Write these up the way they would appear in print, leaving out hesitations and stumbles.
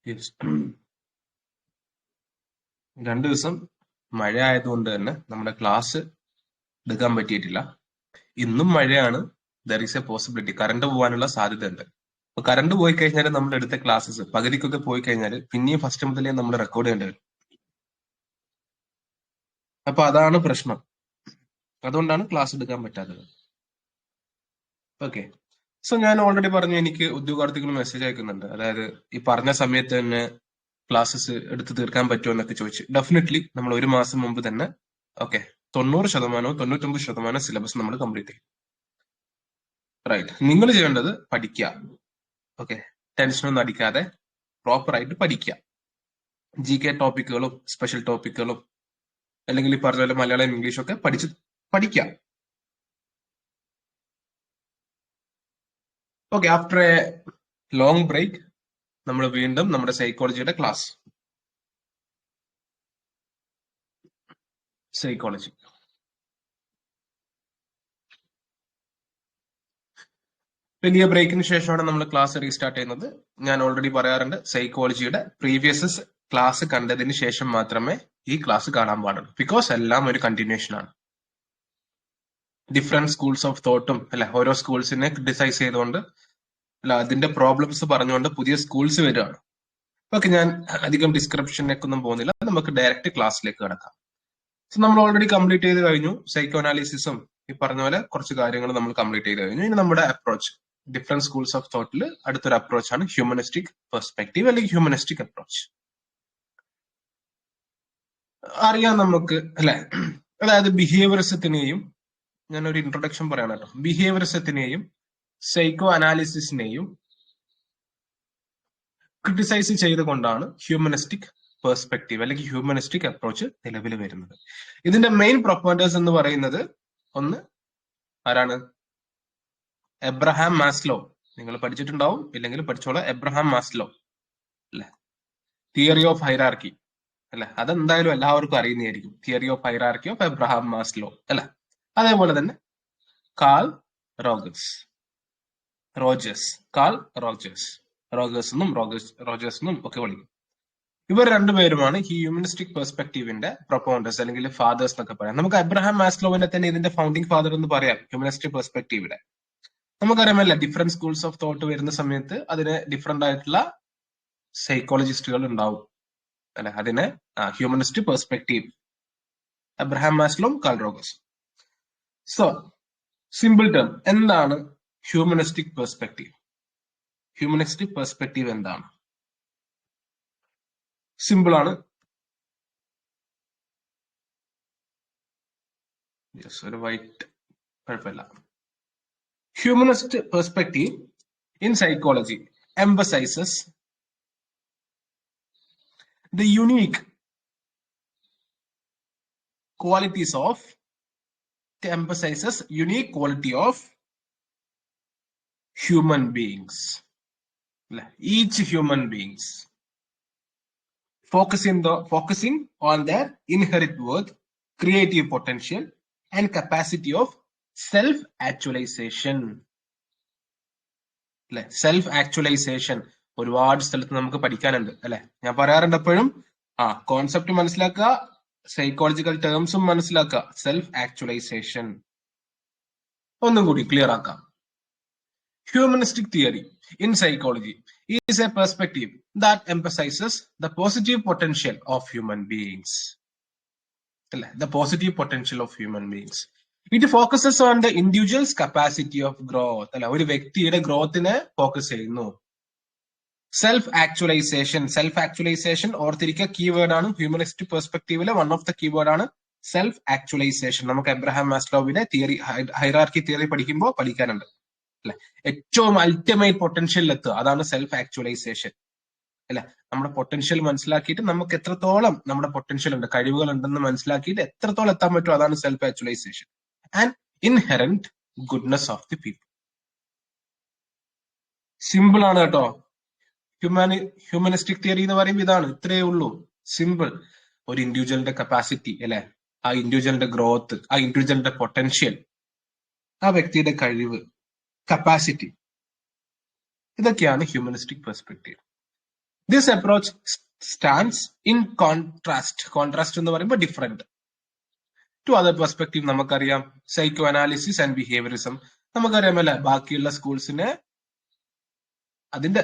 Yes. 2 ദിവസം മഴ ആയതുകൊണ്ട് തന്നെ നമ്മുടെ ക്ലാസ് എടുക്കാൻ പറ്റിയിട്ടില്ല. ഇന്നും മഴയാണ്. There is A possibility current പോകാനുള്ള സാധ്യത ഉണ്ട്. അപ്പൊ കറണ്ട് പോയി കഴിഞ്ഞാൽ നമ്മൾ എടുത്ത ക്ലാസ്സസ് പകുതിക്കൊക്കെ പോയി കഴിഞ്ഞാൽ പിന്നെയും ഫസ്റ്റ് മുതലേ നമ്മൾ റെക്കോർഡ് ചെയ്യേണ്ടി വരും. അപ്പൊ അതാണ് പ്രശ്നം. അതുകൊണ്ടാണ് ക്ലാസ് എടുക്കാൻ പറ്റാത്തത്. ഓക്കെ. സോ ഞാൻ ഓൾറെഡി പറഞ്ഞു, എനിക്ക് ഉദ്യോഗാർത്ഥികൾ മെസ്സേജ് അയക്കുന്നുണ്ട്. അതായത് ഈ പറഞ്ഞ സമയത്ത് തന്നെ ക്ലാസ്സസ് എടുത്ത് തീർക്കാൻ പറ്റുമോ എന്നൊക്കെ ചോദിച്ചു. ഡെഫിനറ്റ്ലി നമ്മൾ 1 മാസം മുമ്പ് തന്നെ 90% 99% സിലബസ് നമ്മൾ കംപ്ലീറ്റ് ചെയ്യും. റൈറ്റ്. നിങ്ങൾ ചെയ്യേണ്ടത് പഠിക്കുക. ഓക്കെ. ടെൻഷനൊന്നും അടിക്കാതെ പ്രോപ്പർ ആയിട്ട് പഠിക്കുക. GK ടോപ്പിക്കുകളും സ്പെഷ്യൽ ടോപ്പിക്കുകളും അല്ലെങ്കിൽ ഈ പറഞ്ഞ പോലെ മലയാളം ഇംഗ്ലീഷും ഒക്കെ പഠിക്കുക. Okay. After a long break നമ്മൾ വീണ്ടും നമ്മുടെ സൈക്കോളജിയുടെ ക്ലാസ്. സൈക്കോളജി വലിയ ബ്രേക്കിന് ശേഷമാണ് നമ്മൾ ക്ലാസ് റീസ്റ്റാർട്ട് ചെയ്യുന്നത്. ഞാൻ ഓൾറെഡി പറയാറുണ്ട്, സൈക്കോളജിയുടെ പ്രീവിയസ് ക്ലാസ് കണ്ടതിന് ശേഷം മാത്രമേ ഈ ക്ലാസ് കാണാൻ പാടുള്ളൂ. ബിക്കോസ് എല്ലാം ഒരു കണ്ടിന്യൂഷൻ ആണ്. ഡിഫറെന്റ് സ്കൂൾസ് ഓഫ് തോട്ടും അല്ലെ, ഓരോ സ്കൂൾസിനെ ക്രിട്ടിസൈസ് ചെയ്തുകൊണ്ട് അല്ല അതിന്റെ പ്രോബ്ലംസ് പറഞ്ഞുകൊണ്ട് പുതിയ സ്കൂൾസ് വരികയാണ്. ഓക്കെ, ഞാൻ അധികം ഡിസ്ക്രിപ്ഷനിലേക്ക് ഒന്നും പോകുന്നില്ല. നമുക്ക് ഡയറക്റ്റ് ക്ലാസ്സിലേക്ക് കിടക്കാം. സോ നമ്മൾ ഓൾറെഡി കംപ്ലീറ്റ് ചെയ്ത് കഴിഞ്ഞു. സൈക്കോ അനാലിസിസും ഈ പറഞ്ഞ പോലെ കുറച്ച് കാര്യങ്ങൾ നമ്മൾ കംപ്ലീറ്റ് ചെയ്ത് കഴിഞ്ഞു. ഇനി നമ്മുടെ അപ്രോച്ച് ഡിഫറെന്റ് സ്കൂൾസ് ഓഫ് തോട്ടിൽ അടുത്തൊരു അപ്രോച്ച് ആണ് ഹ്യൂമനിസ്റ്റിക് പെർസ്പെക്റ്റീവ് അല്ലെങ്കിൽ ഹ്യൂമനിസ്റ്റിക് അപ്രോച്ച്. അറിയാം നമുക്ക് അല്ലെ, അതായത് ബിഹേവിയറിസത്തിനെയും ഞാനൊരു ഇൻട്രൊഡക്ഷൻ പറയണം കേട്ടോ. ബിഹേവിയറിസത്തിനെയും സൈക്കോ അനാലിസിസിനെയും ക്രിട്ടിസൈസ് ചെയ്തുകൊണ്ടാണ് ഹ്യൂമനിസ്റ്റിക് പെർസ്പെക്റ്റീവ് അല്ലെങ്കിൽ ഹ്യൂമനിസ്റ്റിക് അപ്രോച്ച് നിലവിൽ വരുന്നത്. ഇതിന്റെ മെയിൻ പ്രൊപ്പോണ്ടേഴ്സ് എന്ന് പറയുന്നത് ഒന്ന് ആരാണ്? Abraham Maslow. നിങ്ങൾ പഠിച്ചിട്ടുണ്ടാവും, ഇല്ലെങ്കിൽ പഠിച്ചോളാം. എബ്രഹാം മാസ്ലോ അല്ലെ, തിയറി ഓഫ് ഹൈറാർക്കി അല്ലെ, അതെന്തായാലും എല്ലാവർക്കും അറിയുന്നതായിരിക്കും. Theory of hierarchy of Abraham Maslow അല്ലെ. അതേപോലെ തന്നെ കാൾ റോജേഴ്സ് എന്നും ഒക്കെ വിളിക്കും. ഇവർ രണ്ടുപേരുമാണ് ഈ ഹ്യൂമനിസ്റ്റിക് പെർസ്പെക്റ്റീവിന്റെ പ്രൊപ്പോണ്ടേഴ്സ് അല്ലെങ്കിൽ ഫാദേഴ്സ് എന്നൊക്കെ പറയാം. നമുക്ക് എബ്രഹാം മാസ്ലോവിനെ തന്നെ ഇതിന്റെ ഫൗണ്ടിങ് ഫാദർ എന്ന് പറയാം ഹ്യൂമനിസ്റ്റിക് പെർസ്പെക്റ്റീവിന്റെ. നമുക്കറിയാമല്ല, ഡിഫറെന്റ് സ്കൂൾസ് ഓഫ് തോട്ട് വരുന്ന സമയത്ത് അതിന് ഡിഫറെന്റ് ആയിട്ടുള്ള സൈക്കോളജിസ്റ്റുകൾ ഉണ്ടാവും അല്ലെ. അതിന് humanist perspective Abraham Maslow, Carl Rogers. So simple term, എന്താണ് ഹ്യൂമനിസ്റ്റിക് പെർസ്പെക്റ്റീവ്? ഹ്യൂമനിസ്റ്റിക് പെർസ്പെക്റ്റീവ് എന്താണ്? സിമ്പിൾ ആണ്. ഒരു വൈറ്റ് കുഴപ്പമില്ല. Humanist perspective in psychology emphasizes the unique quality of human beings. Each human beings focusing on their inherent worth, creative potential and capacity of self-actualization. അല്ലെ, self actualisation ഒരുപാട് സ്ഥലത്ത് നമുക്ക് പഠിക്കാനുണ്ട് അല്ലെ. ഞാൻ പറയാറുണ്ട് എപ്പോഴും കോൺസെപ്റ്റ് മനസ്സിലാക്കുക, സൈക്കോളജിക്കൽ ടേംസും മനസ്സിലാക്കുക. സെൽഫ് ആക്ച്വലൈസേഷൻ ഒന്നും കൂടി ക്ലിയർ ആക്കാം. Humanistic theory in psychology is a perspective that emphasises the positive potential of human beings അല്ലെ. The positive potential of human beings. It focuses on the individuals capacity of growth അല്ലെ. ഒരു വ്യക്തിയുടെ ഗ്രോത്തിനെ focus ചെയ്യുന്നു. Self actualisation ഓർത്തിരിക്കുക, keyword ആണ്. Humanist പെർസ്പെക്റ്റീവിലെ one of the keyword ആണ് സെൽഫ് ആക്ച്വലൈസേഷൻ. നമുക്ക് എബ്രഹാം മാസ്ലോവിന്റെ തിയറി, ഹൈറാർക്കി തിയറി പഠിക്കുമ്പോൾ പഠിക്കാനുണ്ട് അല്ലെ. ഏറ്റവും അൾട്ടിമേറ്റ് പൊട്ടൻഷ്യലിൽ എത്തുക, അതാണ് സെൽഫ് ആക്ച്വലൈസേഷൻ അല്ലെ. നമ്മുടെ പൊട്ടൻഷ്യൽ മനസ്സിലാക്കിയിട്ട് നമുക്ക് എത്രത്തോളം നമ്മുടെ പൊട്ടൻഷ്യൽ ഉണ്ട്, കഴിവുകൾ ഉണ്ടെന്ന് മനസ്സിലാക്കിയിട്ട് എത്രത്തോളം എത്താൻ പറ്റും, അതാണ് self actualisation. And inherent goodness of the people. Simple ആണ് കേട്ടോ. ഹ്യൂമനിസ്റ്റിക് തിയറി എന്ന് പറയുമ്പോൾ ഇതാണ്, ഇത്രയേ ഉള്ളൂ. സിമ്പിൾ. ഒരു ഇൻഡിവിജ്വലിന്റെ കപ്പാസിറ്റി അല്ലെ, ആ ഇൻഡിവിജ്വലിന്റെ ഗ്രോത്ത്, ആ ഇൻഡിവിജ്വലിന്റെ പൊട്ടൻഷ്യൽ, ആ വ്യക്തിയുടെ കഴിവ്, കപ്പാസിറ്റി, ഇതൊക്കെയാണ് humanistic perspective. This approach stands in contrast എന്ന് പറയുമ്പോൾ ഡിഫറെന്റ് ടു അതർ പെർസ്പെക്റ്റീവ്. നമുക്കറിയാം സൈക്കോ അനാലിസിസ് ആൻഡ് ബിഹേവിയറിസം, നമുക്കറിയാമല്ലേ ബാക്കിയുള്ള സ്കൂൾസിനെ അതിന്റെ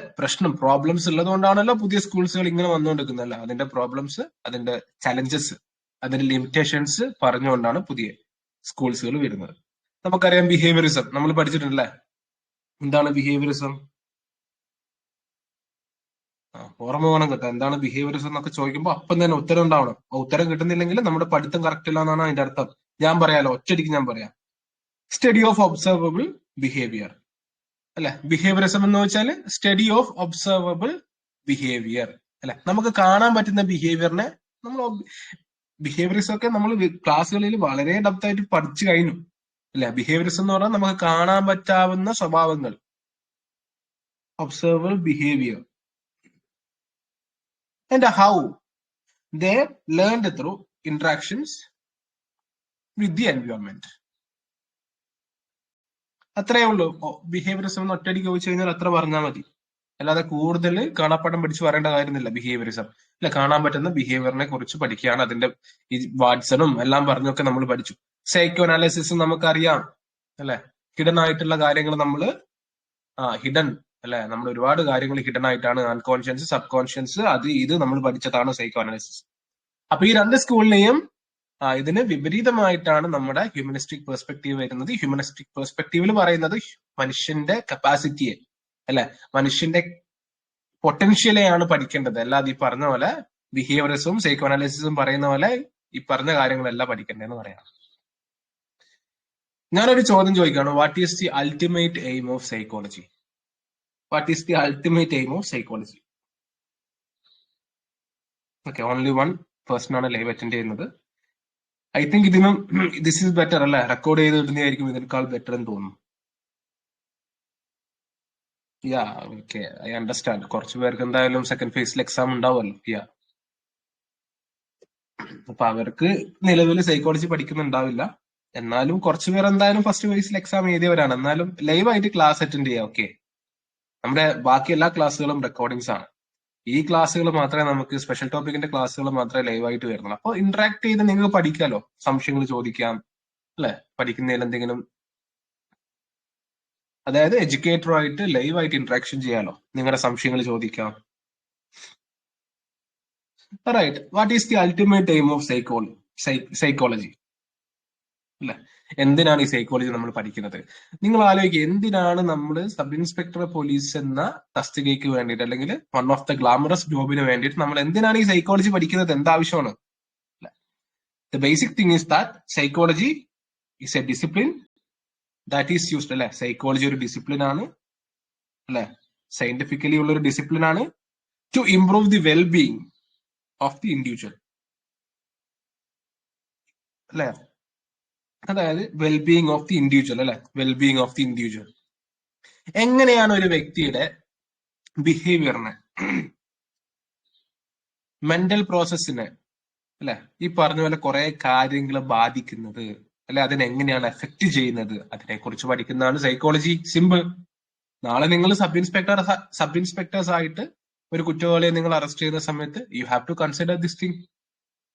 പ്രോബ്ലംസ് ഉള്ളത് കൊണ്ടാണല്ലോ പുതിയ സ്കൂൾസുകൾ ഇങ്ങനെ വന്നുകൊണ്ടിരിക്കുന്നതല്ല. അതിന്റെ പ്രോബ്ലംസ്, അതിന്റെ ചലഞ്ചസ്, അതിന്റെ ലിമിറ്റേഷൻസ് പറഞ്ഞുകൊണ്ടാണ് പുതിയ സ്കൂൾസുകൾ വരുന്നത്. നമുക്കറിയാം ബിഹേവിയറിസം നമ്മൾ പഠിച്ചിട്ടുണ്ടല്ലേ. എന്താണ് ബിഹേവിയറിസം? ഓർമ്മ വേണം കേട്ടോ. എന്താണ് ബിഹേവിയറിസം എന്നൊക്കെ ചോദിക്കുമ്പോൾ അപ്പം തന്നെ ഉത്തരം ഉണ്ടാവണം. ഉത്തരം കിട്ടുന്നില്ലെങ്കിൽ നമ്മുടെ പഠിത്തം കറക്റ്റ് ഇല്ല എന്നാണ് അതിന്റെ അർത്ഥം. ഞാൻ പറയാലോ, ഒറ്റയടിക്ക് ഞാൻ പറയാം. സ്റ്റഡി ഓഫ് ഒബ്സർവബിൾ ബിഹേവിയർ അല്ലെ. ബിഹേവിയറിസം എന്ന് വെച്ചാൽ സ്റ്റഡി ഓഫ് ഒബ്സർവബിൾ ബിഹേവിയർ അല്ലെ. നമുക്ക് കാണാൻ പറ്റുന്ന ബിഹേവിയറിനെ നമ്മൾ ബിഹേവിയറിസം ഒക്കെ നമ്മൾ ക്ലാസ്സുകളിൽ വളരെ ഡെപ്ത് ആയിട്ട് പഠിച്ചു കഴിഞ്ഞു അല്ലെ. ബിഹേവിയറിസം എന്ന് പറഞ്ഞാൽ നമുക്ക് കാണാൻ പറ്റാവുന്ന സ്വഭാവങ്ങൾ, observable behaviour, and how they learned through interactions with the environment. അത്രയേ ഉള്ളൂ. ബിഹേവിയറിസം എന്ന് ഒറ്റയടിക്ക് ചോദിച്ചു കഴിഞ്ഞാൽ അത്ര പറഞ്ഞാൽ മതി. അല്ലാതെ കൂടുതൽ കാണാപ്പാഠം പഠിച്ചു പറയേണ്ട കാര്യമൊന്നുമില്ല. ബിഹേവിയറിസം അല്ല, കാണാൻ പറ്റുന്ന ബിഹേവിയറിനെ കുറിച്ച് പഠിക്കുകയാണ്. അതിന്റെ ഈ വാട്സണും എല്ലാം പറഞ്ഞൊക്കെ നമ്മൾ പഠിച്ചു. സൈക്കോ അനാലിസിസ് നമുക്കറിയാം അല്ലെ. ഹിഡൻ ആയിട്ടുള്ള കാര്യങ്ങൾ നമ്മൾ ഹിഡൻ അല്ലെ, നമ്മൾ ഒരുപാട് കാര്യങ്ങൾ ഹിഡൻ ആയിട്ടാണ്, അൺകോൺഷ്യൻസ്, സബ് കോൺഷ്യൻസ്, അത് ഇത് നമ്മൾ പഠിച്ചതാണ് സൈക്കോ അനാലിസിസ്. അപ്പൊ ഈ രണ്ട് സ്കൂളിനെയും ഇതിന് വിപരീതമായിട്ടാണ് നമ്മുടെ ഹ്യൂമനിസ്റ്റിക് പെർസ്പെക്റ്റീവ് വരുന്നത്. ഹ്യൂമനിസ്റ്റിക് പെർസ്പെക്റ്റീവിൽ പറയുന്നത് മനുഷ്യന്റെ കപ്പാസിറ്റിയെ അല്ലെ, മനുഷ്യന്റെ പൊട്ടൻഷ്യലെയാണ് പഠിക്കേണ്ടത്. അല്ലാതെ ഈ പറഞ്ഞ പോലെ ബിഹേവിയറിസവും സൈക്കോ അനാലിസിസും പറയുന്ന പോലെ ഈ പറഞ്ഞ കാര്യങ്ങളെല്ലാം പഠിക്കേണ്ടതെന്ന് പറയാം. ഞാനൊരു ചോദ്യം ചോദിക്കുകയാണ്. What is the ultimate aim of psychology? What is the ultimate aim of psychology? Okay, only one person ആണ് ലൈവ് അറ്റൻഡ് ചെയ്യുന്നത്. ഐ തിങ്ക് ഇതിനും ദിസ് ഈസ് ബെറ്റർ അല്ലെ, റെക്കോർഡ് ചെയ്ത് ഇടുന്നതായിരിക്കും ഇതിനേക്കാൾ ബെറ്റർ എന്ന് തോന്നുന്നു. Yeah okay, I understand. കുറച്ചു പേർക്ക് എന്തായാലും സെക്കൻഡ് ഫേസിൽ എക്സാം ഉണ്ടാവുമല്ലോ. യാ, അപ്പൊ അവർക്ക് നിലവിൽ സൈക്കോളജി പഠിക്കുന്നുണ്ടാവില്ല. എന്നാലും കുറച്ചു പേർ എന്തായാലും ഫസ്റ്റ് ഫേസിൽ എക്സാം എഴുതിയവരാണ്. എന്നാലും ലൈവായിട്ട് ക്ലാസ് അറ്റൻഡ് ചെയ്യാം. ഓക്കെ, നമ്മുടെ ബാക്കി എല്ലാ ക്ലാസ്സുകളും റെക്കോർഡിങ്സ് ആണ്. ഈ ക്ലാസ്സുകൾ മാത്രമേ നമുക്ക്, സ്പെഷ്യൽ ടോപ്പിക്കിന്റെ ക്ലാസ്സുകൾ മാത്രമേ ലൈവായിട്ട് വരുന്നുള്ളൂ. അപ്പോൾ ഇന്ററാക്ട് ചെയ്ത് നിങ്ങൾക്ക് പഠിക്കാമല്ലോ, സംശയങ്ങൾ ചോദിക്കാം അല്ലെ. പഠിക്കുന്നതിൽ എന്തെങ്കിലും, അതായത് എഡ്യൂക്കേറ്ററുമായിട്ട് ലൈവായിട്ട് ഇന്ററാക്ഷൻ ചെയ്യാലോ, നിങ്ങളുടെ സംശയങ്ങൾ ചോദിക്കാം. Right. What is the ultimate aim of psychology അല്ലെ? എന്തിനാണ് ഈ സൈക്കോളജി നമ്മൾ പഠിക്കുന്നത്? നിങ്ങൾ ആലോചിക്കുക, എന്തിനാണ് നമ്മൾ സബ് ഇൻസ്പെക്ടർ പോലീസ് എന്ന തസ്തികയ്ക്ക് വേണ്ടിയിട്ട്, അല്ലെങ്കിൽ വൺ ഓഫ് ദ ഗ്ലാമറസ് ജോബിന് വേണ്ടിയിട്ട് നമ്മൾ എന്തിനാണ് ഈ സൈക്കോളജി പഠിക്കുന്നത്? എന്താവശ്യമാണ്? The basic thing is that psychology is a discipline that is used അല്ലെ. സൈക്കോളജി ഒരു ഡിസിപ്ലിൻ ആണ് അല്ലെ, സയന്റിഫിക്കലി ഉള്ള ഒരു ഡിസിപ്ലിൻ ആണ്, to improve the wellbeing of the individual അല്ലെ. അതായത് വെൽബീയിങ് ഓഫ് ദി ഇൻഡിവിജ്വൽ അല്ലെ, വെൽബീയിങ് ഓഫ് ദി ഇൻഡിവിജ്വൽ. എങ്ങനെയാണ് ഒരു വ്യക്തിയുടെ ബിഹേവിയറിനെ, മെന്റൽ പ്രോസസ്സിനെ അല്ലെ, ഈ പറഞ്ഞ പോലെ കുറെ കാര്യങ്ങൾ ബാധിക്കുന്നത് അല്ലെ, അതിനെങ്ങനെയാണ് എഫക്ട് ചെയ്യുന്നത്, അതിനെക്കുറിച്ച് പഠിക്കുന്നതാണ് സൈക്കോളജി. സിമ്പിൾ. നാളെ നിങ്ങൾ സബ് ഇൻസ്പെക്ടേഴ്സ് ആയിട്ട് ഒരു കുറ്റവാളിയെ നിങ്ങൾ അറസ്റ്റ് ചെയ്യുന്ന സമയത്ത് you have to consider this thing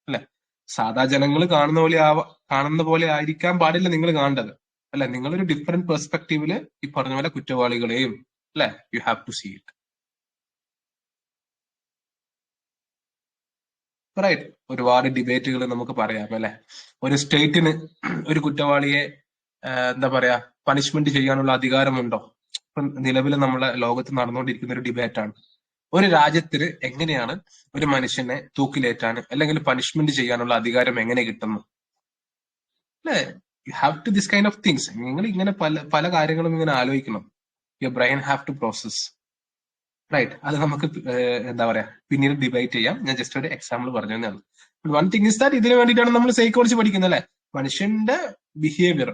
അല്ലെ. സാധാ ജനങ്ങൾ കാണുന്ന പോലെ ആയിരിക്കാൻ പാടില്ല നിങ്ങൾ കാണേണ്ടത് അല്ലെ. നിങ്ങളൊരു ഡിഫറെന്റ് പെർസ്പെക്റ്റീവില് ഈ പറഞ്ഞ പോലെ കുറ്റവാളികളെയും അല്ലെ, you have to see it. Right. ഒരുപാട് ഡിബേറ്റുകൾ നമുക്ക് പറയാം അല്ലെ. ഒരു സ്റ്റേറ്റിന് ഒരു കുറ്റവാളിയെ എന്താ പറയാ പണിഷ്മെന്റ് ചെയ്യാനുള്ള അധികാരമുണ്ടോ? ഇപ്പം നിലവിൽ നമ്മളെ ലോകത്ത് നടന്നുകൊണ്ടിരിക്കുന്ന ഒരു ഡിബേറ്റാണ്. ഒരു രാജ്യത്തിന് എങ്ങനെയാണ് ഒരു മനുഷ്യനെ തൂക്കിലേറ്റാൻ അല്ലെങ്കിൽ പണിഷ്മെന്റ് ചെയ്യാനുള്ള അധികാരം എങ്ങനെ കിട്ടുന്നു അല്ലെ. You have to this kind of things. നിങ്ങൾ ഇങ്ങനെ പല കാര്യങ്ങളും ഇങ്ങനെ ആലോചിക്കണം. Your brain have to process. Right. അത് നമുക്ക് എന്താ പറയാ പിന്നീട് ഡിബേറ്റ് ചെയ്യാം. ഞാൻ ജസ്റ്റ് ഒരു എക്സാമ്പിൾ പറഞ്ഞു തന്നെയാണ്. വൺ തിങ് ഇസ് ദാറ്റ് ഇതിനു വേണ്ടിയിട്ടാണ് നമ്മൾ സൈക്കോളജി പഠിക്കുന്നത് അല്ലെ. മനുഷ്യന്റെ ബിഹേവിയർ,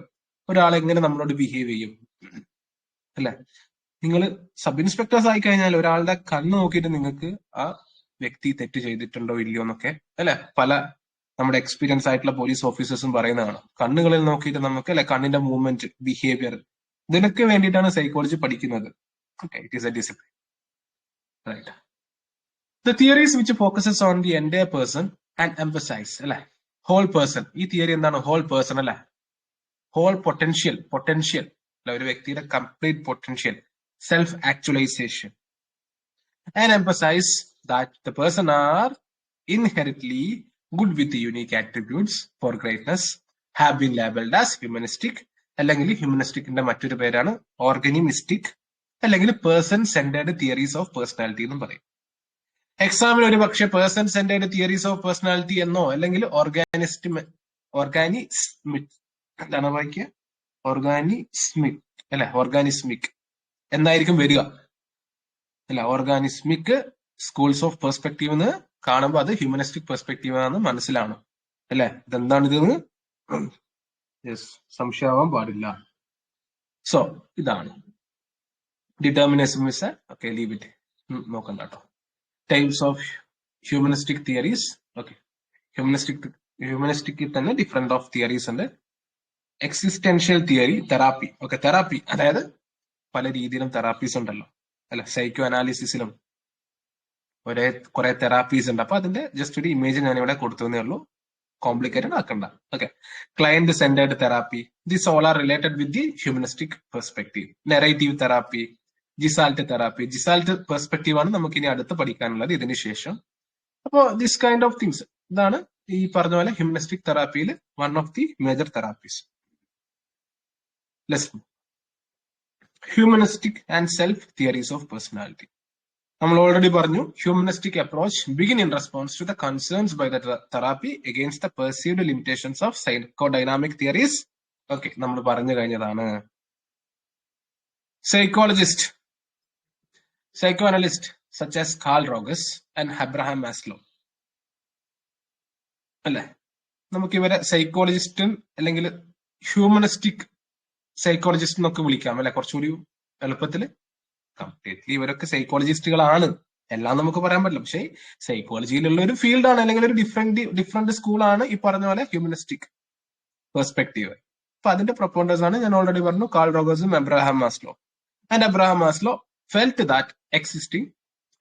ഒരാൾ എങ്ങനെ നമ്മളോട് ബിഹേവ് ചെയ്യും അല്ലെ. നിങ്ങൾ സബ് ഇൻസ്പെക്ടേഴ്സ് ആയി കഴിഞ്ഞാൽ ഒരാളുടെ കണ്ണ് നോക്കിയിട്ട് നിങ്ങൾക്ക് ആ വ്യക്തി തെറ്റ് ചെയ്തിട്ടുണ്ടോ ഇല്ലയോ എന്നൊക്കെ അല്ലെ, പല നമ്മുടെ എക്സ്പീരിയൻസ് ആയിട്ടുള്ള പോലീസ് ഓഫീസേഴ്സും പറയുന്നതാണ്. കണ്ണുകളിൽ നോക്കിയിട്ട് നമുക്ക് അല്ലെ, കണ്ണിന്റെ മൂവ്മെന്റ്, ബിഹേവിയർ, ഇതിനൊക്കെ വേണ്ടിയിട്ടാണ് സൈക്കോളജി പഠിക്കുന്നത്. Okay, it is a discipline. Right. The theories which focuses on the entire person and emphasize അല്ലെ whole person. ഈ തിയറി എന്താണ്? whole person അല്ലെ, whole potential അല്ല, ഒരു വ്യക്തിയുടെ complete potential, self actualization, and emphasize that the person are inherently good with the unique attributes for greatness, have been labeled as humanistic, അല്ലെങ്കിൽ ഹ്യൂമനിസ്റ്റിക്കിന്റെ മറ്റൊരു പേരാണ് ഓർഗനിമിസ്റ്റിക്, അല്ലെങ്കിൽ person centred theories of personality എന്നും പറയും. എക്സാമിന് ഒരു പക്ഷേ person centred theories of personality എന്നോ അല്ലെങ്കിൽ എന്താണ് വായിക്കുക, ഓർഗാനിസ്മിക് എന്നായിരിക്കും വരിക അല്ല. ഓർഗാനിസ്മിക് സ്കൂൾസ് ഓഫ് പെർസ്പെക്റ്റീവ് എന്ന് കാണുമ്പോൾ അത് ഹ്യൂമനിസ്റ്റിക് പെർസ്പെക്റ്റീവ് ആണെന്ന് മനസ്സിലാണ് അല്ലെ. ഇതെന്താണ് ഇതെന്ന് സംശയമാവാൻ പാടില്ല. സോ ഇതാണ് determinism is okay, leave it, നോക്കണ്ട കേട്ടോ. Types of humanistic theories. Okay, ഹ്യൂമനിസ്റ്റിക്കിൽ തന്നെ ഡിഫറെന്റ് ഓഫ് തിയറീസ് ഉണ്ട്. Existential theory, therapy. Okay, therapy അതായത് പല രീതിയിലും തെറാപ്പീസ് ഉണ്ടല്ലോ അല്ല. സൈക്കോ അനാലിസിസിലും കുറെ തെറാപ്പീസ് ഉണ്ട്. അപ്പൊ അതിന്റെ ജസ്റ്റ് ഒരു ഇമേജ് ഞാൻ ഇവിടെ കൊടുത്തതേ ഉള്ളൂ, കോംപ്ലിക്കേറ്റഡ് ആക്കണ്ട. Okay, client centred therapy, this all are related with the humanistic perspective. Narrative therapy, gestalt therapy. Gestalt perspective ആണ് നമുക്ക് ഇനി അടുത്ത് പഠിക്കാനുള്ളത് ഇതിന് ശേഷം. അപ്പോ ദിസ് കൈൻഡ് ഓഫ് തിങ്സ്, ഇതാണ് ഈ പറഞ്ഞ പോലെ ഹ്യൂമനിസ്റ്റിക് തെറാപ്പിയിൽ one of the major therapies. Humanistic and self theories of personality. നമ്മൾ ഓൾറെഡി പറഞ്ഞു, humanistic approach begin in response to the concerns by the therapy against the perceived limitations of psychodynamic theories. Okay, നമ്മൾ പറഞ്ഞു കഴിഞ്ഞതാണ്. Psychologist, psychoanalyst such as Carl Rogers and Abraham Maslow അല്ലെ. നമുക്ക് ഇവരെ psychologist അല്ലെങ്കിൽ humanistic psychologist എന്നൊക്കെ വിളിക്കാം അല്ലെ, കുറച്ചുകൂടി എളുപ്പത്തില്. കംപ്ലീറ്റ്ലി ഇവരൊക്കെ സൈക്കോളജിസ്റ്റുകളാണ്, എല്ലാം നമുക്ക് പറയാൻ പറ്റില്ല. പക്ഷേ സൈക്കോളജിയിലുള്ള ഒരു ഫീൽഡാണ്, അല്ലെങ്കിൽ ഒരു ഡിഫറെന്റ് സ്കൂളാണ് ഈ പറഞ്ഞ പോലെ ഹ്യൂമനിസ്റ്റിക് പെർസ്പെക്റ്റീവ്. അപ്പൊ അതിന്റെ പ്രൊപ്പോണ്ടേഴ്സ് ആണ് ഞാൻ ഓൾറെഡി പറഞ്ഞു, കാൾ റോഗേഴ്സും Abraham Maslow. And Abraham Maslow felt that existing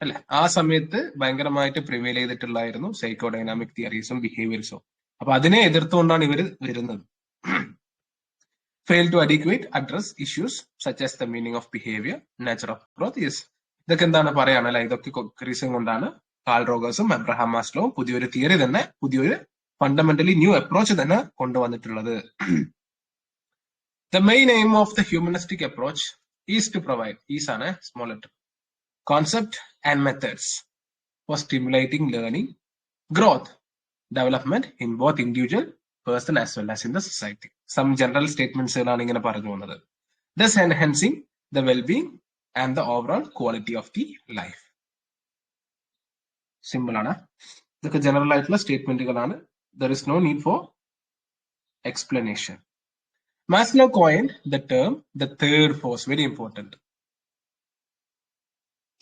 അല്ലെ, ആ സമയത്ത് ഭയങ്കരമായിട്ട് പ്രിവെയിൽ ചെയ്തിട്ടുള്ളായിരുന്നു സൈക്കോ ഡൈനാമിക് തിയറീസും ബിഹേവിയർസും. അപ്പൊ അതിനെ എതിർത്തുകൊണ്ടാണ് ഇവർ വരുന്നത്. Fail to adequate address issues such as the meaning of behaviour, nature of growth. Yes, ഇതൊക്കെ എന്താണ് പറയാണ് അല്ലെ, ഇതൊക്കെ റീസൺ കൊണ്ടാണ് കാൾ റോഗേഴ്സും എബ്രഹാം മാസ്ലോവും പുതിയൊരു തിയറി തന്നെ, പുതിയൊരു ഫണ്ടമെന്റലി ന്യൂ അപ്രോച്ച് തന്നെ കൊണ്ടുവന്നിട്ടുള്ളത്. The main aim of the humanistic approach is to provide, is ആണ് small letter, concept and methods for stimulating learning, growth, development in both individual person as well as in the society. Some general statements ആണ് ഇങ്ങനെ പറഞ്ഞു പോകുന്നത്. Thus enhancing the well-being and the overall quality of the life. Simple ആണ്, ഇതൊക്കെ general ആയിട്ടുള്ള സ്റ്റേറ്റ്മെന്റുകളാണ്. There is no need for explanation. Maslow coined the term the third force, very important.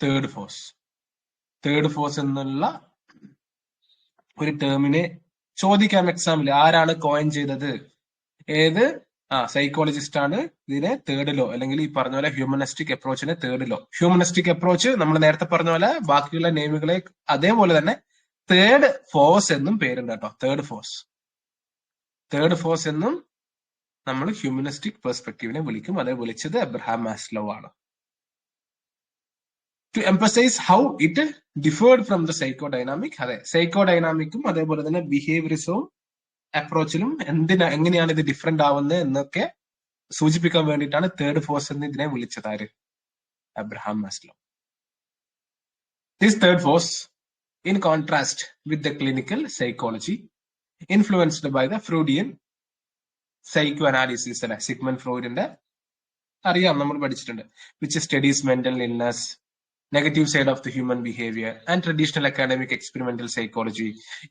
Third force എന്നുള്ള ഒരു ടേമിനെ ചോദിക്കാം എക്സാമിൽ. ആരാണ് കോയിൻ ചെയ്തത്? ഏത് സൈക്കോളജിസ്റ്റ് ആണ് ഇതിനെ തേർഡ് ലോ, അല്ലെങ്കിൽ ഈ പറഞ്ഞ പോലെ ഹ്യൂമനിസ്റ്റിക് അപ്രോച്ചിനെ തേർഡ് ലോ. ഹ്യൂമനിസ്റ്റിക് അപ്രോച്ച് നമ്മൾ നേരത്തെ പറഞ്ഞ പോലെ ബാക്കിയുള്ള നെയിമുകളെ അതേപോലെ തന്നെ തേർഡ് ഫോഴ്സ് എന്നും പേരുണ്ട് കേട്ടോ. തേർഡ് ഫോഴ്സ് എന്നും നമ്മൾ ഹ്യൂമനിസ്റ്റിക് പെർസ്പെക്റ്റീവിനെ വിളിക്കും. അതേ വിളിച്ചത് എബ്രഹാം മാസ്ലോ ആണ്. To emphasize how it differed from the psychodynamic. അതെ, സൈക്കോഡൈനാമിക്കും അതേപോലെ തന്നെ ബിഹേവിയറിസവും അപ്രോച്ചിലും എങ്ങനെയാണ് ഇത് ഡിഫറെന്റ് ആവുന്നത് എന്നൊക്കെ സൂചിപ്പിക്കാൻ വേണ്ടിയിട്ടാണ് തേർഡ് ഫോഴ്സ് എന്ന് ഇതിനെ വിളിച്ചത് ആര്? Abraham Maslow. This third force, in contrast with the clinical psychology influenced by the Freudian psychoanalysis അല്ലെ, സിഗ്മണ്ട് ഫ്രോയിഡിന്റെ അറിയാം, നമ്മൾ പഠിച്ചിട്ടുണ്ട്, which studies mental illness, negative side of the human behavior, and traditional academic experimental psychology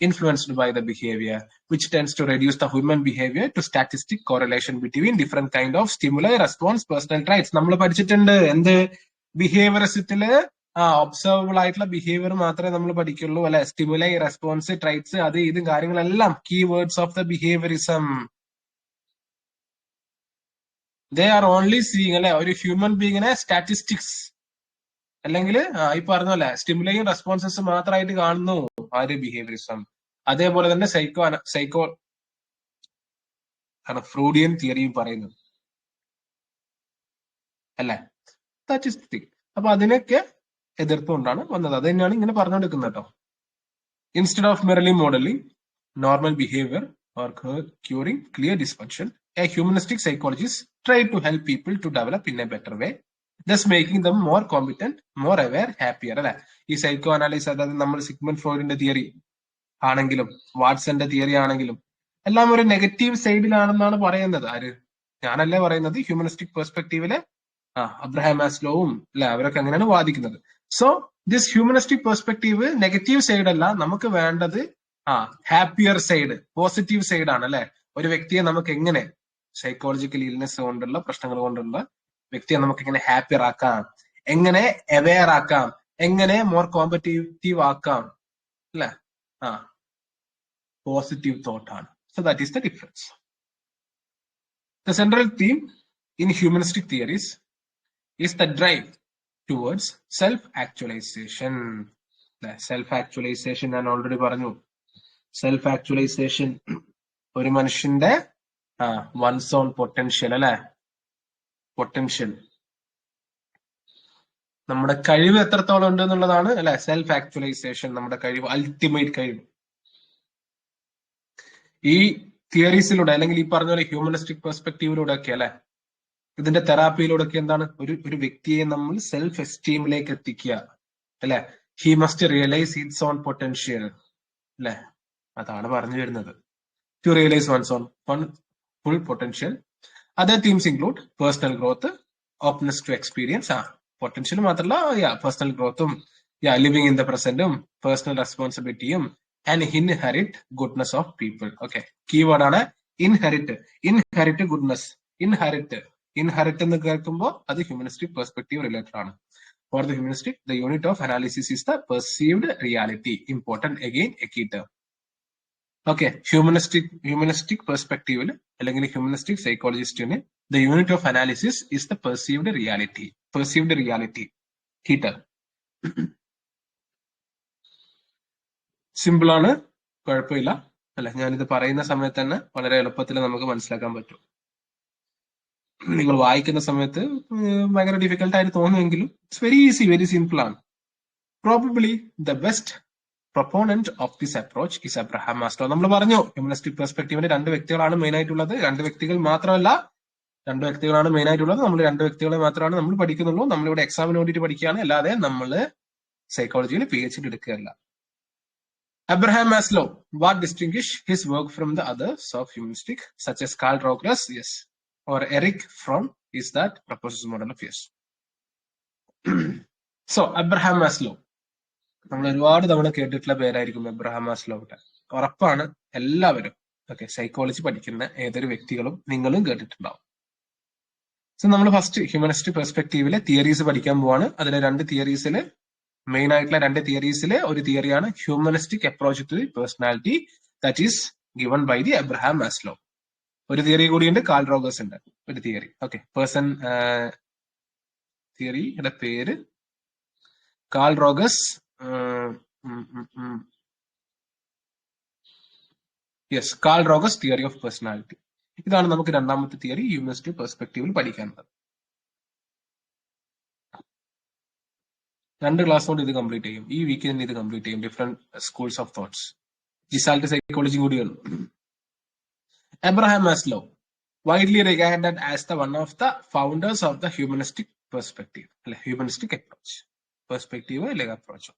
influenced by the behavior, which tends to reduce the human behavior to statistic correlation between different kind of stimuli, response, personal traits. നമ്മൾ പഠിച്ചിട്ടുണ്ട് എന്ത് ബിഹേവിയറിസത്തില് observable ആയിട്ടുള്ള behaviour മാത്രമേ നമ്മൾ പഠിക്കുള്ളൂ അല്ലെ. Stimuli, response, traits, അത് ഇതും കാര്യങ്ങളെല്ലാം key words of the behaviourism. They are only seeing അല്ലെ ഒരു ഹ്യൂമൻ ബീങ്ങിനെ സ്റ്റാറ്റിസ്റ്റിക്സ് അല്ലെങ്കിൽ ഈ പറഞ്ഞ പോലെ സ്റ്റിമുലൈയും റെസ്പോൺസസ് മാത്രമായിട്ട് കാണുന്നു ആര് ബിഹേവിയറിസം. അതേപോലെ തന്നെ സൈക്കോ ഫ്രൂഡിയൻ തിയറിയും പറയുന്നു അല്ലെ. That is the thing. അപ്പൊ അതിനൊക്കെ എതിർത്തുകൊണ്ടാണ് വന്നത്. അത് തന്നെയാണ് ഇങ്ങനെ പറഞ്ഞുകൊടുക്കുന്നത് കേട്ടോ. Instead of merely modelling normal behaviour or curing clear dysfunction, a humanistic psychologist tried to help people to develop in a better way, thus making them more competent, more aware, happier. അല്ലെ, ഈ psycho അനാലിസ്, അതായത് നമ്മൾ Sigmund ഫ്രോയിഡിന്റെ theory ആണെങ്കിലും വാട്സന്റെ theory ആണെങ്കിലും എല്ലാം ഒരു negative സൈഡിലാണെന്നാണ് പറയുന്നത്. ആര്? ഞാനല്ലേ പറയുന്നത്. ഹ്യൂമനിസ്റ്റിക് പെർസ്പെക്റ്റീവിലെ അബ്രഹാം മാസ്ലോവും അല്ലെ, അവരൊക്കെ അങ്ങനെയാണ് വാദിക്കുന്നത്. So this humanistic perspective negative side അല്ല, നമുക്ക് വേണ്ടത് ഹാപ്പിയർ സൈഡ്, പോസിറ്റീവ് സൈഡ് ആണ് അല്ലെ. ഒരു വ്യക്തിയെ നമുക്ക് എങ്ങനെ സൈക്കോളജിക്കൽ ഇൽനെസ് കൊണ്ടുള്ള പ്രശ്നങ്ങൾ കൊണ്ടുള്ള വ്യക്തിയെ നമുക്ക് എങ്ങനെ ഹാപ്പിയർ ആക്കാം, എങ്ങനെ അവെയർ ആക്കാം, എങ്ങനെ മോർ കോമ്പറ്റീവ് ആക്കാം അല്ലെ. പോസിറ്റീവ് തോട്ട് ആണ്. So that is the difference. The central theme in humanistic theories is the drive towards self actualisation. Self actualisation ഞാൻ ഓൾറെഡി പറഞ്ഞു. സെൽഫ് ആക്ച്വലൈസേഷൻ ഒരു മനുഷ്യന്റെ വൺസ് ഓൺ പൊട്ടൻഷ്യൽ അല്ലെ. പൊട്ടൻഷ്യൽ, നമ്മുടെ കഴിവ് എത്രത്തോളം ഉണ്ട് എന്നുള്ളതാണ് അല്ലെ സെൽഫ് ആക്ച്വലൈസേഷൻ. നമ്മുടെ കഴിവ്, അൾട്ടിമേറ്റ് കഴിവ്. ഈ തിയറീസിലൂടെ അല്ലെങ്കിൽ ഈ പറഞ്ഞ പോലെ ഹ്യൂമനിസ്റ്റിക് പെർസ്പെക്റ്റീവിലൂടെ ഒക്കെ അല്ലെ, ഇതിന്റെ തെറാപ്പിയിലൂടെ ഒക്കെ എന്താണ്, ഒരു വ്യക്തിയെ നമ്മൾ സെൽഫ് എസ്റ്റീമിലേക്ക് എത്തിക്കുക അല്ലെ. He must realise his own potential അല്ലെ. അതാണ് പറഞ്ഞു വരുന്നത്. To realise one's own full potential. Other themes include personal growth, openness to experience. Potential മാത്രമല്ല, പേഴ്സണൽ ഗ്രോത്തും, ലിവിങ് ഇൻ ദ പ്രസന്റും, പേഴ്സണൽ റെസ്പോൺസിബിലിറ്റിയും, and inherit goodness of people. Okay, keyword ആണ് inherit. Inherit goodness. Inherit എന്ന് കേൾക്കുമ്പോൾ അത് humanistic perspective related ആണ്. For the humanistic, the unit of analysis is the perceived reality. Important, again A key term. Okay, humanistic പെർസ്പെക്റ്റീവിൽ അല്ലെങ്കിൽ humanistic സൈക്കോളജിസ്റ്റിന് the unit of analysis is the perceived reality. Perceived reality, key term. Simple ആണ്, കുഴപ്പമില്ല അല്ലെ. ഞാനിത് പറയുന്ന സമയത്ത് തന്നെ വളരെ എളുപ്പത്തിൽ നമുക്ക് മനസ്സിലാക്കാൻ പറ്റും. നിങ്ങൾ വായിക്കുന്ന സമയത്ത് ഭയങ്കര ഡിഫിക്കൽട്ട് ആയിട്ട് തോന്നുമെങ്കിലും it's very easy, very simple ആണ്. Probably the best proponent of this approach is Abraham Maslow. നമ്മൾ പറഞ്ഞു ഹ്യൂമനിസ്റ്റിക് പെർസ്പെക്റ്റീവിന് രണ്ട് വ്യക്തികളാണ് മെയിൻ ആയിട്ടുള്ളത്. രണ്ട് വ്യക്തികൾ മാത്രമല്ല, രണ്ട് വ്യക്തികളാണ് മെയിൻ ആയിട്ടുള്ളത്. നമ്മൾ രണ്ട് വ്യക്തികളെ മാത്രമാണ് നമ്മൾ പഠിക്കുന്നുള്ളൂ. നമ്മളിവിടെ എക്സാമിന് വേണ്ടിയിട്ട് പഠിക്കുകയാണ്, അല്ലാതെ നമ്മൾ സൈക്കോളജിയിൽ PhD എടുക്കുകയല്ല. Abraham Maslow, what distinguish his work from the others of humanistic, such as Carl Rogers, yes, or Eric Fromm, is that proposes model of yes. So, Abraham Maslow, നമ്മൾ ഒരുപാട് തവണ കേട്ടിട്ടുള്ള പേരായിരിക്കും എബ്രഹാം മാസ്ലോയുടെ. ഉറപ്പാണ് എല്ലാവരും ഓക്കെ സൈക്കോളജി പഠിക്കുന്ന ഏതൊരു വ്യക്തികളും നിങ്ങളും കേട്ടിട്ടുണ്ടാവും. സോ നമ്മൾ ഫസ്റ്റ് ഹ്യൂമനിസ്റ്റ് പെർസ്പെക്റ്റീവിലെ തിയറീസ് പഠിക്കാൻ പോവാണ്. അതിലെ രണ്ട് തിയറീസില് മെയിൻ ആയിട്ടുള്ള രണ്ട് തിയറീസിലെ ഒരു തിയറിയാണ് humanistic approach to personality, that is given by the Abraham Maslow. ഒരു തിയറി കൂടിയുണ്ട്, കാൾ റോഗേഴ്സ് ഉണ്ട് ഒരു തിയറി. ഓക്കെ, പേഴ്സൺ തിയറിയുടെ പേര് Carl Rogers. Yes, Carl Rogers theory of personality. ഇതാണ് നമുക്ക് രണ്ടാമത്തെ തിയറി ഹ്യൂമനിസ്റ്റിക് പെർസ്പെക്റ്റീവിൽ പഠിക്കാനുള്ളത്. രണ്ട് ക്ലാസ് കൊണ്ട് ഇത് കംപ്ലീറ്റ് ചെയ്യും. ഈ വീക്ക് തന്നെ ഇത് കംപ്ലീറ്റ് ചെയ്യും. Different schools of thoughts, gestalt psychology കൂടിയാണ്. Abraham Maslow, widely regarded as the one of the founders of the humanistic perspective, humanistic approach, perspective അല്ലെങ്കിൽ അപ്രോച്ച്.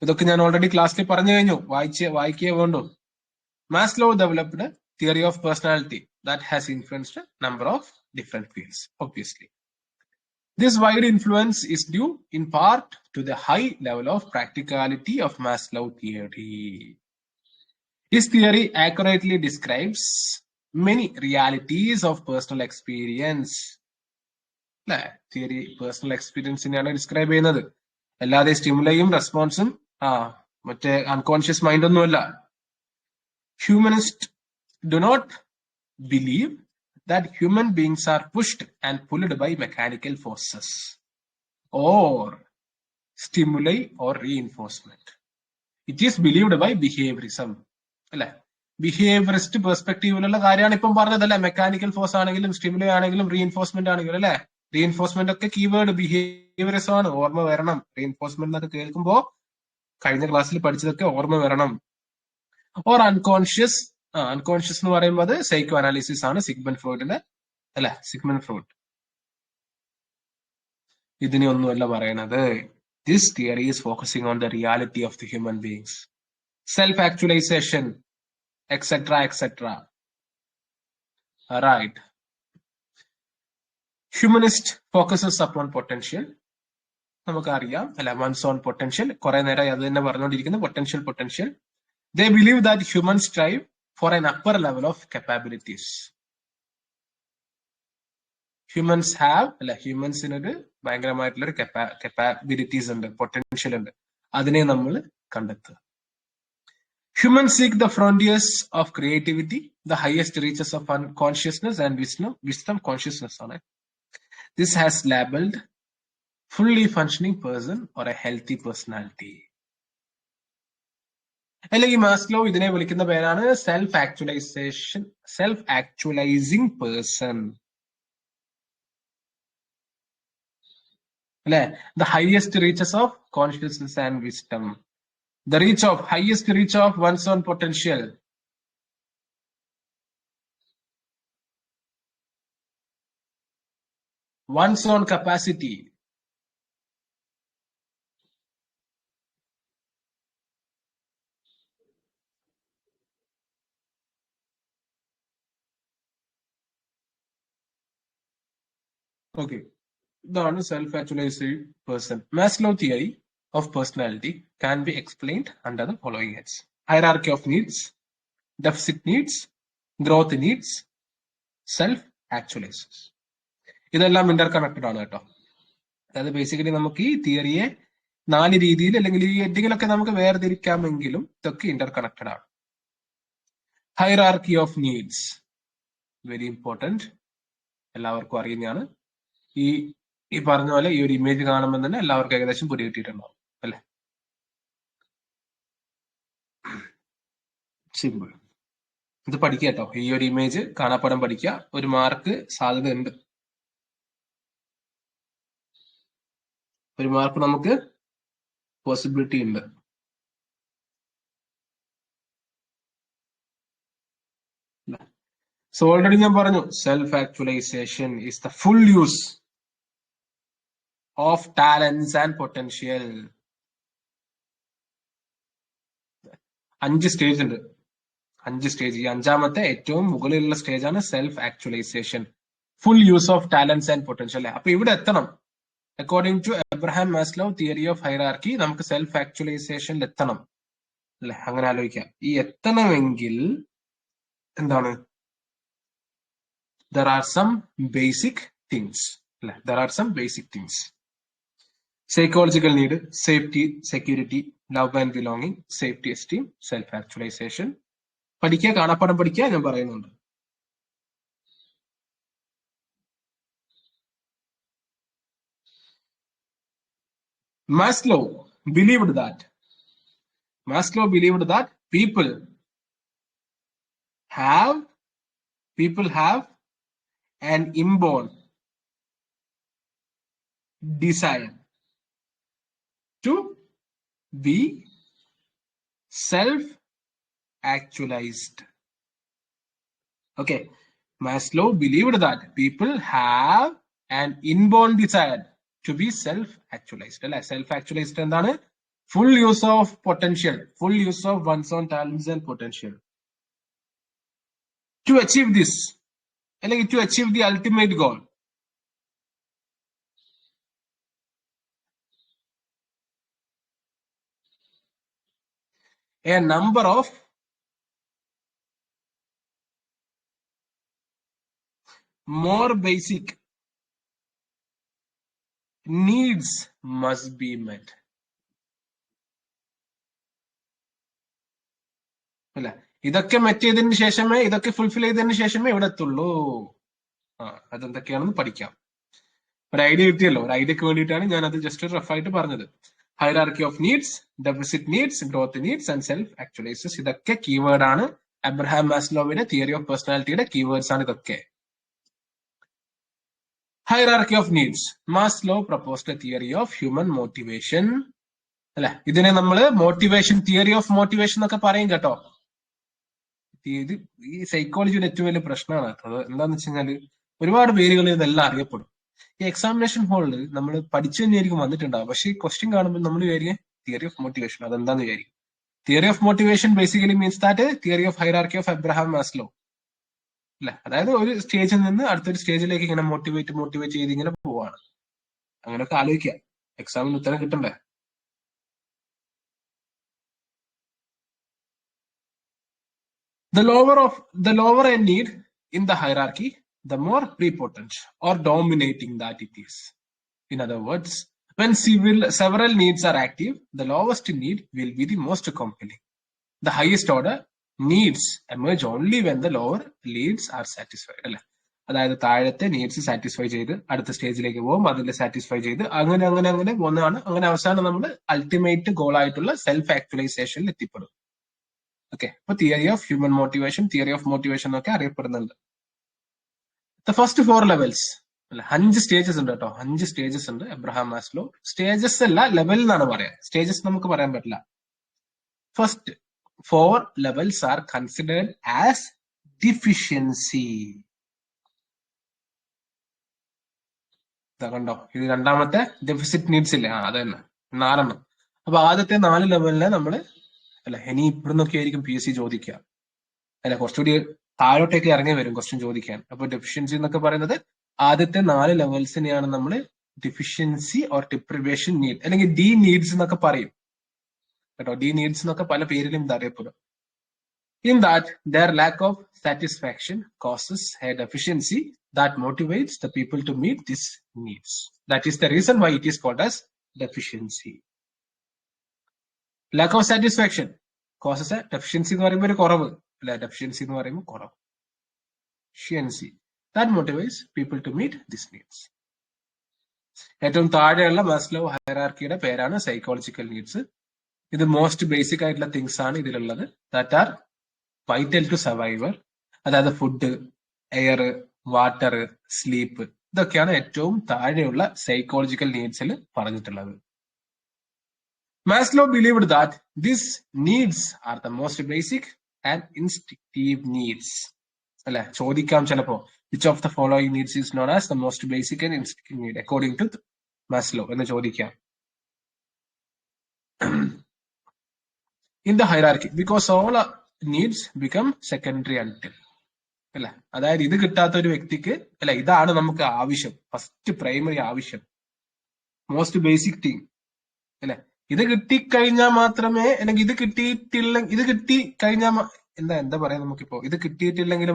ഇതൊക്കെ ഞാൻ ഓൾറെഡി ക്ലാസ്സിൽ പറഞ്ഞു കഴിഞ്ഞു, വായിക്കേ വേണ്ടു. Maslow developed a theory of personality that has influenced a number of different fields, obviously. This wide influence is due in part to the high level of practicality of Maslow theory. His theory accurately describes many realities of personal experience. Theory personal എക്സ്പീരിയൻസിനെയാണ് describe ചെയ്യുന്നത്. അല്ലാതെ സ്റ്റിമുലയും റെസ്പോൺസും മറ്റേ unconscious mind ഒന്നുമല്ല. Humanist do not believe that human beings are pushed and pulled by mechanical forces or stimuli or reinforcement. It is believed by behaviorism. അല്ലെ, behaviourist പെർസ്പെക്ടീവിലുള്ള കാര്യമാണ് ഇപ്പം പറഞ്ഞതല്ലേ. മെക്കാനിക്കൽ ഫോഴ്സ് ആണെങ്കിലും സ്റ്റിമുലൈ ആണെങ്കിലും റീഇൻഫോഴ്സ്മെന്റ് ആണെങ്കിലും അല്ലെ. റീഇൻഫോഴ്സ്മെന്റ് ഒക്കെ കീവേഡ് ബിഹേവിയറിസം ആണ്, ഓർമ്മ വരണം. റീഇൻഫോഴ്സ്മെന്റ് എന്നൊക്കെ കേൾക്കുമ്പോ കഴിഞ്ഞ ക്ലാസ്സിൽ പഠിച്ചതൊക്കെ ഓർമ്മ വരണം. ഓർ അൺകോൺഷ്യസ്, അൺകോൺഷ്യസ് എന്ന് പറയുമ്പോൾ അത് സൈക്കോ അനാലിസിസ് ആണ്, സിഗ്മണ്ട് ഫ്രോയിഡിന്റെ അല്ലെ. സിഗ്മണ്ട് ഫ്രോയിഡ് ഇതിനെ ഒന്നുമല്ല പറയണത്. This theory is focusing on the reality of the human beings, self-actualization, etc., etc. Right. Humanist focuses upon potential. നമുക്കറിയാം അല്ല, one's own potential. കുറെ നേരം അത് തന്നെ പറഞ്ഞുകൊണ്ടിരിക്കുന്നു, potential. They believe that humans strive for an upper level of capabilities. Humans have അല്ല, ഹ്യൂമൻസിനൊരു ഭയങ്കരമായിട്ടുള്ളൊരു കപ്പാബിലിറ്റീസ് ഉണ്ട്, potential ഉണ്ട്. അതിനെ നമ്മൾ കണ്ടെത്തുക. Human seek the frontiers of creativity, the highest reaches of consciousness and wisdom consciousness ആണ്. This has labelled fully functioning person or a healthy personality. അല്ലെങ്കിൽ Maslow ഇതിനെ വിളിക്കുന്ന പേരാണ് self actualising person. The highest reaches of consciousness and wisdom. The highest reach of one's own potential. One's own capacity. Okay. ഇതാണ് self actualised person. Maslow theory of personality can be explained under the following heads: hierarchy of needs, deficit needs, growth needs, self actualizers. ഇതെല്ലാം Inter connected ആണ് കേട്ടോ. അതായത് basically നമുക്ക് ഈ തിയറിയെ 4 രീതിയിൽ അല്ലെങ്കിൽ ഈ എന്തെങ്കിലുമൊക്കെ നമുക്ക് വേർതിരിക്കാമെങ്കിലും ഇതൊക്കെ ഇന്റർ കണക്റ്റഡ് ആണ്. Hierarchy of needs, very important, എല്ലാവർക്കും അറിയുന്നതാണ്. ഈ പറഞ്ഞ പോലെ ഈ ഒരു ഇമേജ് കാണുമ്പോൾ തന്നെ എല്ലാവർക്കും ഏകദേശം പുരി കിട്ടിയിട്ടുണ്ടാവും അല്ലെ. സിമ്പിൾ. ഇത് പഠിക്കുക കേട്ടോ. ഈ ഒരു ഇമേജ് കാണാപ്പാടം പഠിക്കുക. ഒരു മാർക്ക് സാധ്യത ഉണ്ട്, ഒരു മാർക്ക് നമുക്ക് പോസിബിലിറ്റി ഉണ്ട്. സോ ഓൾറെഡി ഞാൻ പറഞ്ഞു, self actualisation is the full use of talents and potential. 5 stage ഉണ്ട്, 5 സ്റ്റേജ്. ഈ 5ാമത്തെ ഏറ്റവും മുകളിലുള്ള സ്റ്റേജ് ആണ് self actualisation, full use of talents and potential. അപ്പൊ ഇവിടെ എത്തണം. According to Abraham Maslow theory of hierarchy നമുക്ക് സെൽഫ് ആക്ച്വലൈസേഷനിൽ എത്തണം അല്ലെ. അങ്ങനെ ആലോചിക്കാം. ഈ എത്തണമെങ്കിൽ എന്താണ്? there are some basic things. There are some basic things. Psychological need, safety, security, love and belonging, safety, esteem, self-actualization. പഠിക്കുക, കാണാപ്പാടം പഠിക്കുക, ഞാൻ പറയുന്നുണ്ട്. Maslow believed that people have an inborn desire to be self-actualized. Okay, Maslow believed that people have an inborn desire to be self-actualized. Self-actualized എന്താണ്? Full use of potential, full use of one's own talents and potential. To achieve this, അല്ലെങ്കിൽ to achieve the ultimate goal, a number of more basic needs must be met. അല്ല, ഇതൊക്കെ met ചെയ്തതിന് ശേഷമേ, ഇതൊക്കെ fulfil ചെയ്തതിന് ശേഷമേ ഇവിടെ എത്തുള്ളൂ. അതെന്തൊക്കെയാണെന്ന് പഠിക്കാം. ഒരു ഐഡിയ കിട്ടിയല്ലോ. ഒരു ഐഡിയക്ക് വേണ്ടിയിട്ടാണ് ഞാൻ അത് ജസ്റ്റ് റഫ് ആയിട്ട് പറഞ്ഞത്. Hierarchy of needs, deficit needs, growth needs and self actualisers. ഇതൊക്കെ കീവേഡ് ആണ്. അബ്രഹാം മാസ്ലോവിന്റെ തിയറി ഓഫ് പേഴ്സണാലിറ്റിയുടെ കീവേഡ്സ് ആണ് ഇതൊക്കെ. Hierarchy of needs. Maslow proposed a theory of human motivation. അല്ലെ, ഇതിനെ നമ്മൾ മോട്ടിവേഷൻ, തിയറി ഓഫ് മോട്ടിവേഷൻ എന്നൊക്കെ പറയും കേട്ടോ. ഇത് ഈ സൈക്കോളജിയുടെ ഏറ്റവും വലിയ പ്രശ്നമാണ്. അത് എന്താന്ന് വെച്ച് കഴിഞ്ഞാല് ഒരുപാട് പേരുകൾ ഇതെല്ലാം അറിയപ്പെടും. ഈ എക്സാമിനേഷൻ ഹോളിൽ നമ്മൾ പഠിച്ചു തന്നെയായിരിക്കും വന്നിട്ടുണ്ടാവും. പക്ഷെ ഈ ക്വസ്റ്റ്യൻ കാണുമ്പോൾ നമ്മൾ വിചാരിക്കും തിയറി ഓഫ് മോട്ടിവേഷൻ, അതെന്താന്ന് വിചാരിക്കും. Theory of motivation basically means that theory of hierarchy of Abraham Maslow. അല്ലെ, അതായത് ഒരു സ്റ്റേജിൽ നിന്ന് അടുത്തൊരു സ്റ്റേജിലേക്ക് ഇങ്ങനെ മോട്ടിവേറ്റ് ചെയ്ത് ഇങ്ങനെ പോവാണ്. അങ്ങനെയൊക്കെ ആലോചിക്കുക, എക്സാമിന് ഉത്തരം കിട്ടണ്ടേ. The lower a need in the hierarchy, the more prepotent or dominating that it is. In other words, when several needs are active, the lowest need will be the most compelling. The highest order needs emerge only when the lower needs are satisfied. അല്ലെ, അതായത് താഴത്തെ needs satisfy ചെയ്ത് അടുത്ത സ്റ്റേജിലേക്ക് പോകും, അതിൽ satisfy ചെയ്ത് അങ്ങനെ അങ്ങനെ അങ്ങനെ പോകുന്നതാണ്. അങ്ങനെ അവസാനം നമ്മൾ അൾട്ടിമേറ്റ് ഗോൾ ആയിട്ടുള്ള സെൽഫ് ആക്ച്വലൈസേഷനിൽ എത്തിപ്പെടും. ഓക്കെ, അപ്പൊ theory of human motivation, theory of motivation എന്നൊക്കെ അറിയപ്പെടുന്നുണ്ട്. ദ ഫസ്റ്റ് 4 ലെവൽസ്, അല്ല 5 സ്റ്റേജസ് ഉണ്ട് കേട്ടോ. 5 സ്റ്റേജസ് ഉണ്ട് അബ്രഹാം മാസ്ലോ. സ്റ്റേജസ് അല്ല, ലെവൽ എന്നാണ് പറയാ. സ്റ്റേജസ് നമുക്ക് പറയാൻ പറ്റില്ല. First 4 levels are considered as deficiency. കണ്ടോ, ഇത് രണ്ടാമത്തെ ഡെഫിസിറ്റ് നീഡ്സ് ഇല്ലേ, അത് തന്നെ 4 അപ്പൊ ആദ്യത്തെ 4 ലെവലിനെ നമ്മള് അല്ല, ഇനി ഇവിടുന്നൊക്കെ ആയിരിക്കും PSC ചോദിക്കുക. അല്ല, കുറച്ചുകൂടി താഴോട്ടേക്ക് ഇറങ്ങി വരും ക്വസ്റ്റ്യൻ ചോദിക്കാൻ. അപ്പൊ ഡെഫിഷ്യൻസി എന്നൊക്കെ പറയുന്നത് ആദ്യത്തെ 4 ലെവൽസിനെയാണ് നമ്മൾ ഡെഫിഷ്യൻസി ഓർ ഡിപ്രിവേഷൻ നീഡ് അല്ലെങ്കിൽ ഡി നീഡ്സ് എന്നൊക്കെ പറയും കേട്ടോ. ഡി നീഡ്സ് എന്നൊക്കെ പല പേരിലും ഇത് അറിയപ്പെടും. In that their lack of satisfaction causes a deficiency that motivates the people to meet this needs. That is the reason why it is called as deficiency. Lack of satisfaction causes deficiency എന്ന് പറയുമ്പോൾ ഒരു കുറവ് അല്ലെ, deficiency എന്ന് പറയുമ്പോൾ കുറവ്. ഷ്യൻസി that motivates people to meet this needs. ഏറ്റവും താഴെയുള്ള മാസ്ലോ ഹൈറാർക്കിയുടെ പേരാണ് സൈക്കോളജിക്കൽ നീഡ്സ്. ഇത് മോസ്റ്റ് ബേസിക് ആയിട്ടുള്ള തിങ്സ് ആണ് ഇതിലുള്ളത്. That are vital to survivor. അതായത് ഫുഡ്, എയർ, വാട്ടർ, സ്ലീപ്പ്, ഇതൊക്കെയാണ് ഏറ്റവും താഴെയുള്ള സൈക്കോളജിക്കൽ നീഡ്സിൽ പറഞ്ഞിട്ടുള്ളത്. Maslow believed that these needs are the most basic and instinctive needs. അല്ലെ, ചോദിക്കാം ചിലപ്പോ which of the following needs is known as the most basic and instinctive need according to Maslow എന്ന് ചോദിക്കാം. In the hierarchy, because all needs become secondary until. അല്ലെ, അതായത് ഇത് കിട്ടാത്ത ഒരു വ്യക്തിക്ക് അല്ല, ഇതാണ് നമുക്ക് ആവശ്യം, ഫസ്റ്റ് പ്രൈമറി ആവശ്യം, മോസ്റ്റ് ബേസിക് തിങ് അല്ലെ. ഇത് കിട്ടിക്കഴിഞ്ഞാൽ മാത്രമേ, അല്ലെങ്കിൽ ഇത് കിട്ടിക്കഴിഞ്ഞാൽ എന്താ പറയാ, നമുക്കിപ്പോ ഇത് കിട്ടിയിട്ടില്ലെങ്കിൽ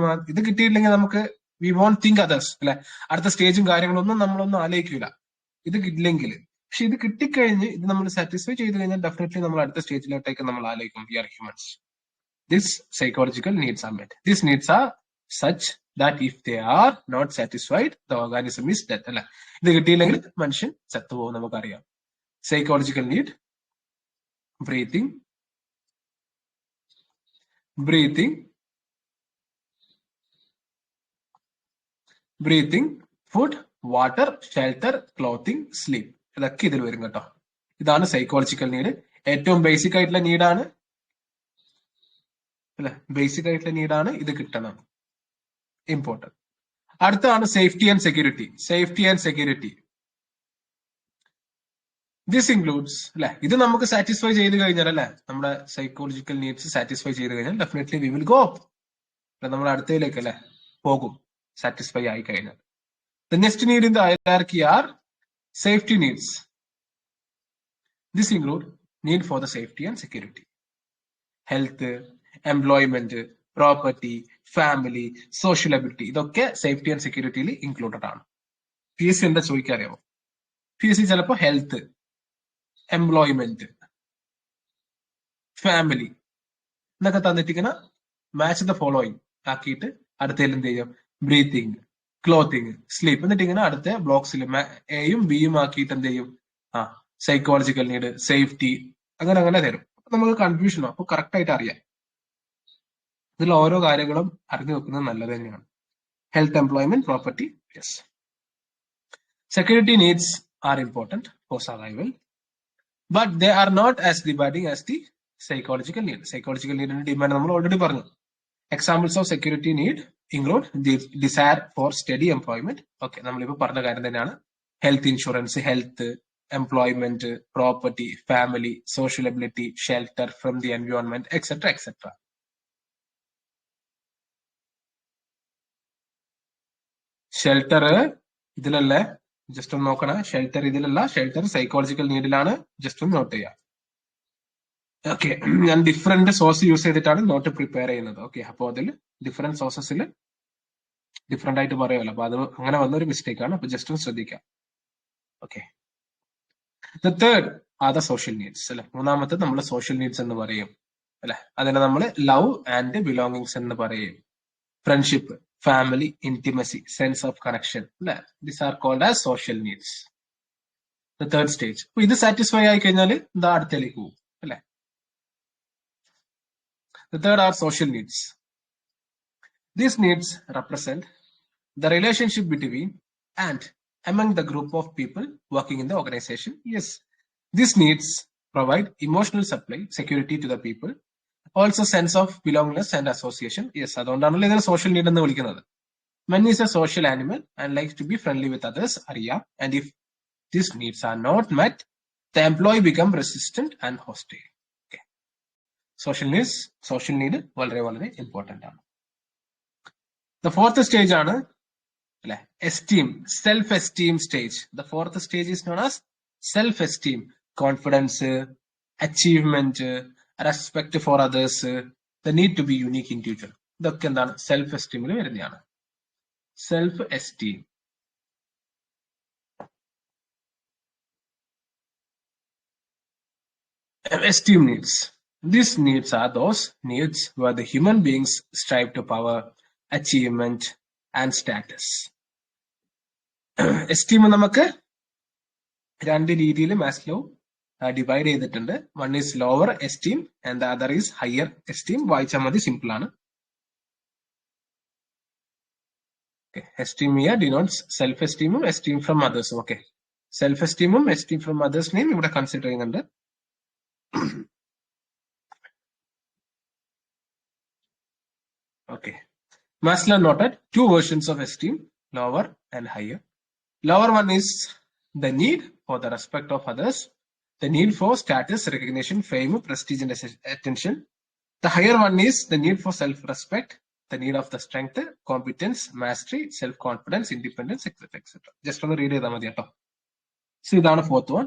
നമുക്ക് വി വോണ്ട് തിങ്ക് അതേഴ്സ് അല്ലെ. അടുത്ത സ്റ്റേജും കാര്യങ്ങളൊന്നും നമ്മളൊന്നും ആലോചിക്കില്ല ഇത് ഇല്ലെങ്കിൽ. പക്ഷെ ഇത് കിട്ടിക്കഴിഞ്ഞ് ഇത് നമ്മൾ സാറ്റിസ്ഫൈ ചെയ്ത് കഴിഞ്ഞാൽ ഡെഫിനറ്റ്ലി നമ്മൾ അടുത്ത സ്റ്റേജിലോട്ടേക്ക് നമ്മൾ ആലോചിക്കും. We are humans. This psychological needs are met. This needs are such that if they are not satisfied the organism is death അല്ലെ. ഇത് കിട്ടിയില്ലെങ്കിൽ മനുഷ്യൻ ചത്തുപോകും, നമുക്കറിയാം. Psychological need: breathing, food, water, shelter, clothing, sleep. ഇതൊക്കെ ഇതിൽ വരും കേട്ടോ. ഇതാണ് സൈക്കോളജിക്കൽ നീഡ്. ഏറ്റവും ബേസിക് ആയിട്ടുള്ള നീഡാണ് അല്ലെ, ബേസിക് ആയിട്ടുള്ള നീഡാണ്, ഇത് കിട്ടണം, ഇമ്പോർട്ടന്റ്. അടുത്താണ് safety and security. Safety and security this includes അല്ലെ, ഇത് നമുക്ക് സാറ്റിസ്ഫൈ ചെയ്ത് കഴിഞ്ഞാൽ അല്ലെ, നമ്മുടെ സൈക്കോളജിക്കൽ നീഡ്സ് സാറ്റിസ്ഫൈ ചെയ്ത് കഴിഞ്ഞാൽ definitely we will go up, നമ്മൾ അടുത്തതിലേക്ക് അല്ലെ പോകും, സാറ്റിസ്ഫൈ ആയി കഴിഞ്ഞാൽ. The next need in the hierarchy are safety needs. This include need for the safety and security. Health, employment, property, family, social ability, ഇതൊക്കെ safety and സെക്യൂരിറ്റിയിൽ included ആണ്. PSC എന്താ ചോദിക്കാറിയാമോ? PSC ചിലപ്പോ ഹെൽത്ത്, എംപ്ലോയ്മെന്റ്, ഫാമിലി എന്നൊക്കെ തന്നിട്ടിങ്ങനെ match the following ആക്കിയിട്ട് അടുത്തതിൽ എന്ത് ചെയ്യും, ബ്രീത്തിങ്, ക്ലോത്തിങ്, സ്ലീപ്പ്, എന്നിട്ട് ഇങ്ങനെ അടുത്ത ബ്ലോക്സിൽ എയും ബിയും ആക്കിയിട്ട് എന്ത് ചെയ്യും, സൈക്കോളജിക്കൽ നീഡ്, സേഫ്റ്റി, അങ്ങനെ തരും. അപ്പൊ നമുക്ക് കൺഫ്യൂഷൻ അപ്പൊ കറക്റ്റ് ആയിട്ട് അറിയാം. ഇതിൽ ഓരോ കാര്യങ്ങളും അറിഞ്ഞു വെക്കുന്നത് നല്ലത് തന്നെയാണ്. Health, employment, property, yes. Security needs are important for survival, but they are not as demanding as the psychological need. Psychological നീഡിന്റെ ഡിമാൻഡ് നമ്മൾ ഓൾറെഡി പറഞ്ഞു. Examples of security need include desire for study employment. Okay, നമ്മളിപ്പോ പറഞ്ഞ കാര്യം തന്നെയാണ്. Health insurance, health, employment, property, family, social ability, shelter from the environment, etcetera etcetera. Shelter ഇതിലല്ലേ, just ഒന്ന് നോക്കണം. ഷെൽട്ടർ ഇതിലല്ല, ഷെൽട്ടർ സൈക്കോളജിക്കൽ നീഡിലാണ്. ജസ്റ്റ് ഒന്ന് നോട്ട് ചെയ്യാം. ഓക്കെ, ഞാൻ ഡിഫറെന്റ് സോഴ്സ് യൂസ് ചെയ്തിട്ടാണ് നോട്ട് പ്രിപ്പയർ ചെയ്യുന്നത്. ഓക്കെ, അപ്പോൾ അതിൽ ഡിഫറെന്റ് സോഴ്സസിൽ ഡിഫറെന്റ് ആയിട്ട് പറയുമല്ലോ, അപ്പൊ അത് അങ്ങനെ വന്നൊരു മിസ്റ്റേക്ക് ആണ്. അപ്പൊ ജസ്റ്റ് ഒന്ന് ശ്രദ്ധിക്കാം. Okay, the third are the social needs അല്ലെ. മൂന്നാമത്തെ നമ്മൾ സോഷ്യൽ നീഡ്സ് എന്ന് പറയും അല്ലെ. അതിനെ നമ്മൾ ലവ് ആൻഡ് ബിലോങ്ങിങ്സ് എന്ന് പറയും. Friendship, family, intimacy, sense of connection. These are called as social needs. The third stage. ഇത് സാറ്റിസ്ഫൈ ആയി കഴിഞ്ഞാൽ ഇതാ അടുത്തേക്ക് പോകും അല്ലെ. The third are social needs. These needs represent the relationship between and among the group of people working in the organization. Yes, these needs provide emotional supply, security to the people, also sense of belongingness and association. Yes, അതുകൊണ്ടാണല്ലോ ഇതിനെ social need എന്ന് വിളിക്കുന്നത്. Man is a social animal and likes to be friendly with others, അറിയാം. And if these needs are not met, the employee become resistant and hostile. Okay. Social need വളരെ important ആണ്. The fourth stage ആണ് അല്ലെ, esteem, self-esteem stage. The fourth stage is known as self-esteem. Confidence, achievement, respect for others, the need to be unique individual. ഇതൊക്കെ എന്താണ്, self എസ്റ്റീമിൽ വരുന്നതാണ്. Self-esteem. Esteem needs. These needs are those needs where the human beings strive to power, achievement, and status. Esteem നമുക്ക് രണ്ട് രീതിയിൽ Maslow divide ചെയ്തിട്ടുണ്ട്. One is lower esteem and the other is higher esteem. വായിച്ചാൽ മതി, simple ആണ്. Esteem here denotes self-esteem, esteem from others. Okay, self-esteem, esteem from others name ഇവിടെ consider ചെയ്യുന്നുണ്ട്. Okay, Maslow noted two versions of esteem, lower and higher. Lower one is the need for the respect of others, the need for status, recognition, fame, prestige, and attention. The higher one is the need for self-respect, the need of the strength, competence, mastery, self-confidence, independence, etc. etc. Just ഒന്ന് read ചെയ്താൽ മതി കേട്ടോ. So ഇതാണ് fourth one.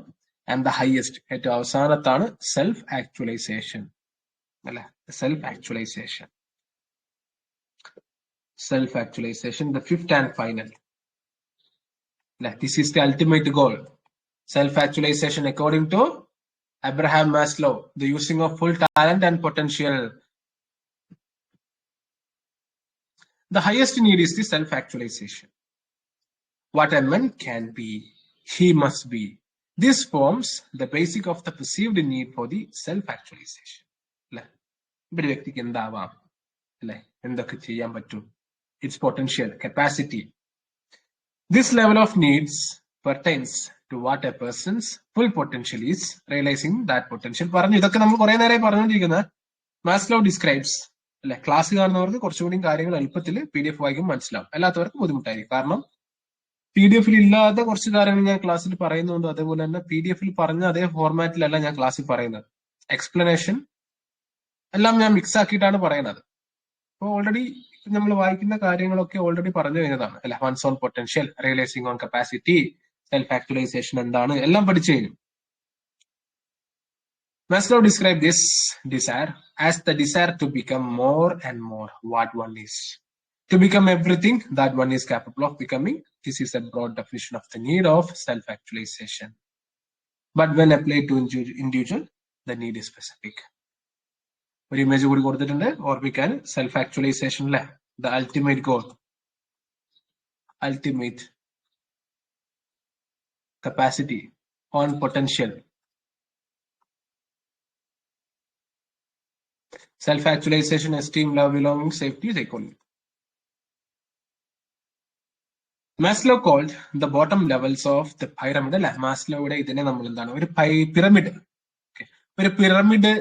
And the highest, ഏറ്റവും അവസാനത്താണ് self actualisation അല്ലെ. Self actualisation, self actualisation, the fifth and final. This is the ultimate goal. Self-actualization according to Abraham Maslow, the using of full talent and potential. The highest need is the self-actualization. What a man can be, he must be. This forms the basic of the perceived need for the self-actualization. ഒരു വ്യക്തിക്ക് എന്താവാം അല്ലെ, എന്തൊക്കെ ചെയ്യാൻ പറ്റും, its potential, capacity. This level of needs pertains to what a person's full potential is, realizing that potential. പറഞ്ഞു, ഇതൊക്കെ നമ്മൾ കുറെ നേരമായി പറഞ്ഞുകൊണ്ടിരിക്കുന്നത്. മാസ്ലോ ഡിസ്ക്രൈബ്സ് അല്ലെ. ക്ലാസ് കാണുന്നവർക്ക് കുറച്ചുകൂടി കാര്യങ്ങൾ എളുപ്പത്തിൽ PDF വായിക്കും മനസ്സിലാവും, അല്ലാത്തവർക്ക് ബുദ്ധിമുട്ടായിരിക്കും. കാരണം PDF ഇല്ലാത്ത കുറച്ച് കാര്യങ്ങൾ ഞാൻ ക്ലാസ്സിൽ പറയുന്നുണ്ട്. അതേപോലെ തന്നെ PDF പറഞ്ഞ അതേ ഫോർമാറ്റിലല്ല ഞാൻ ക്ലാസ്സിൽ പറയുന്നത്. എക്സ്പ്ലനേഷൻ എല്ലാം ഞാൻ മിക്സ് ആക്കിയിട്ടാണ് പറയുന്നത്. അപ്പോൾ ഓൾറെഡി നമ്മൾ വായിക്കുന്ന കാര്യങ്ങളൊക്കെ ഓൾറെഡി പറഞ്ഞു കഴിഞ്ഞതാണ് അല്ലെ. One's own potential, realising own capacity, self actualisation എന്താണ്, എല്ലാം പഠിച്ചു കഴിഞ്ഞു. Maslow described this desire as the desire to become more and more what one is, to become everything that one is capable of becoming. This is a broad definition of the need of self-actualization. But when applied to individual, the need is specific. ഒരു image കൂടി കൊടുത്തിട്ടുണ്ട് ഓർമ്മിക്കാൻ. Self ആക്ച്വലൈസേഷനിലെ the ultimate goal, ultimate capacity, on potential. Self-actualization, esteem, love, belonging, safety, psychology. Maslow called the bottom levels of the pyramid അല്ലെ മാസ്ലോയുടെ ഇതിനെ നമ്മൾ എന്താണ് ഒരു പിരമിഡ് ഒരു പിരമിഡ്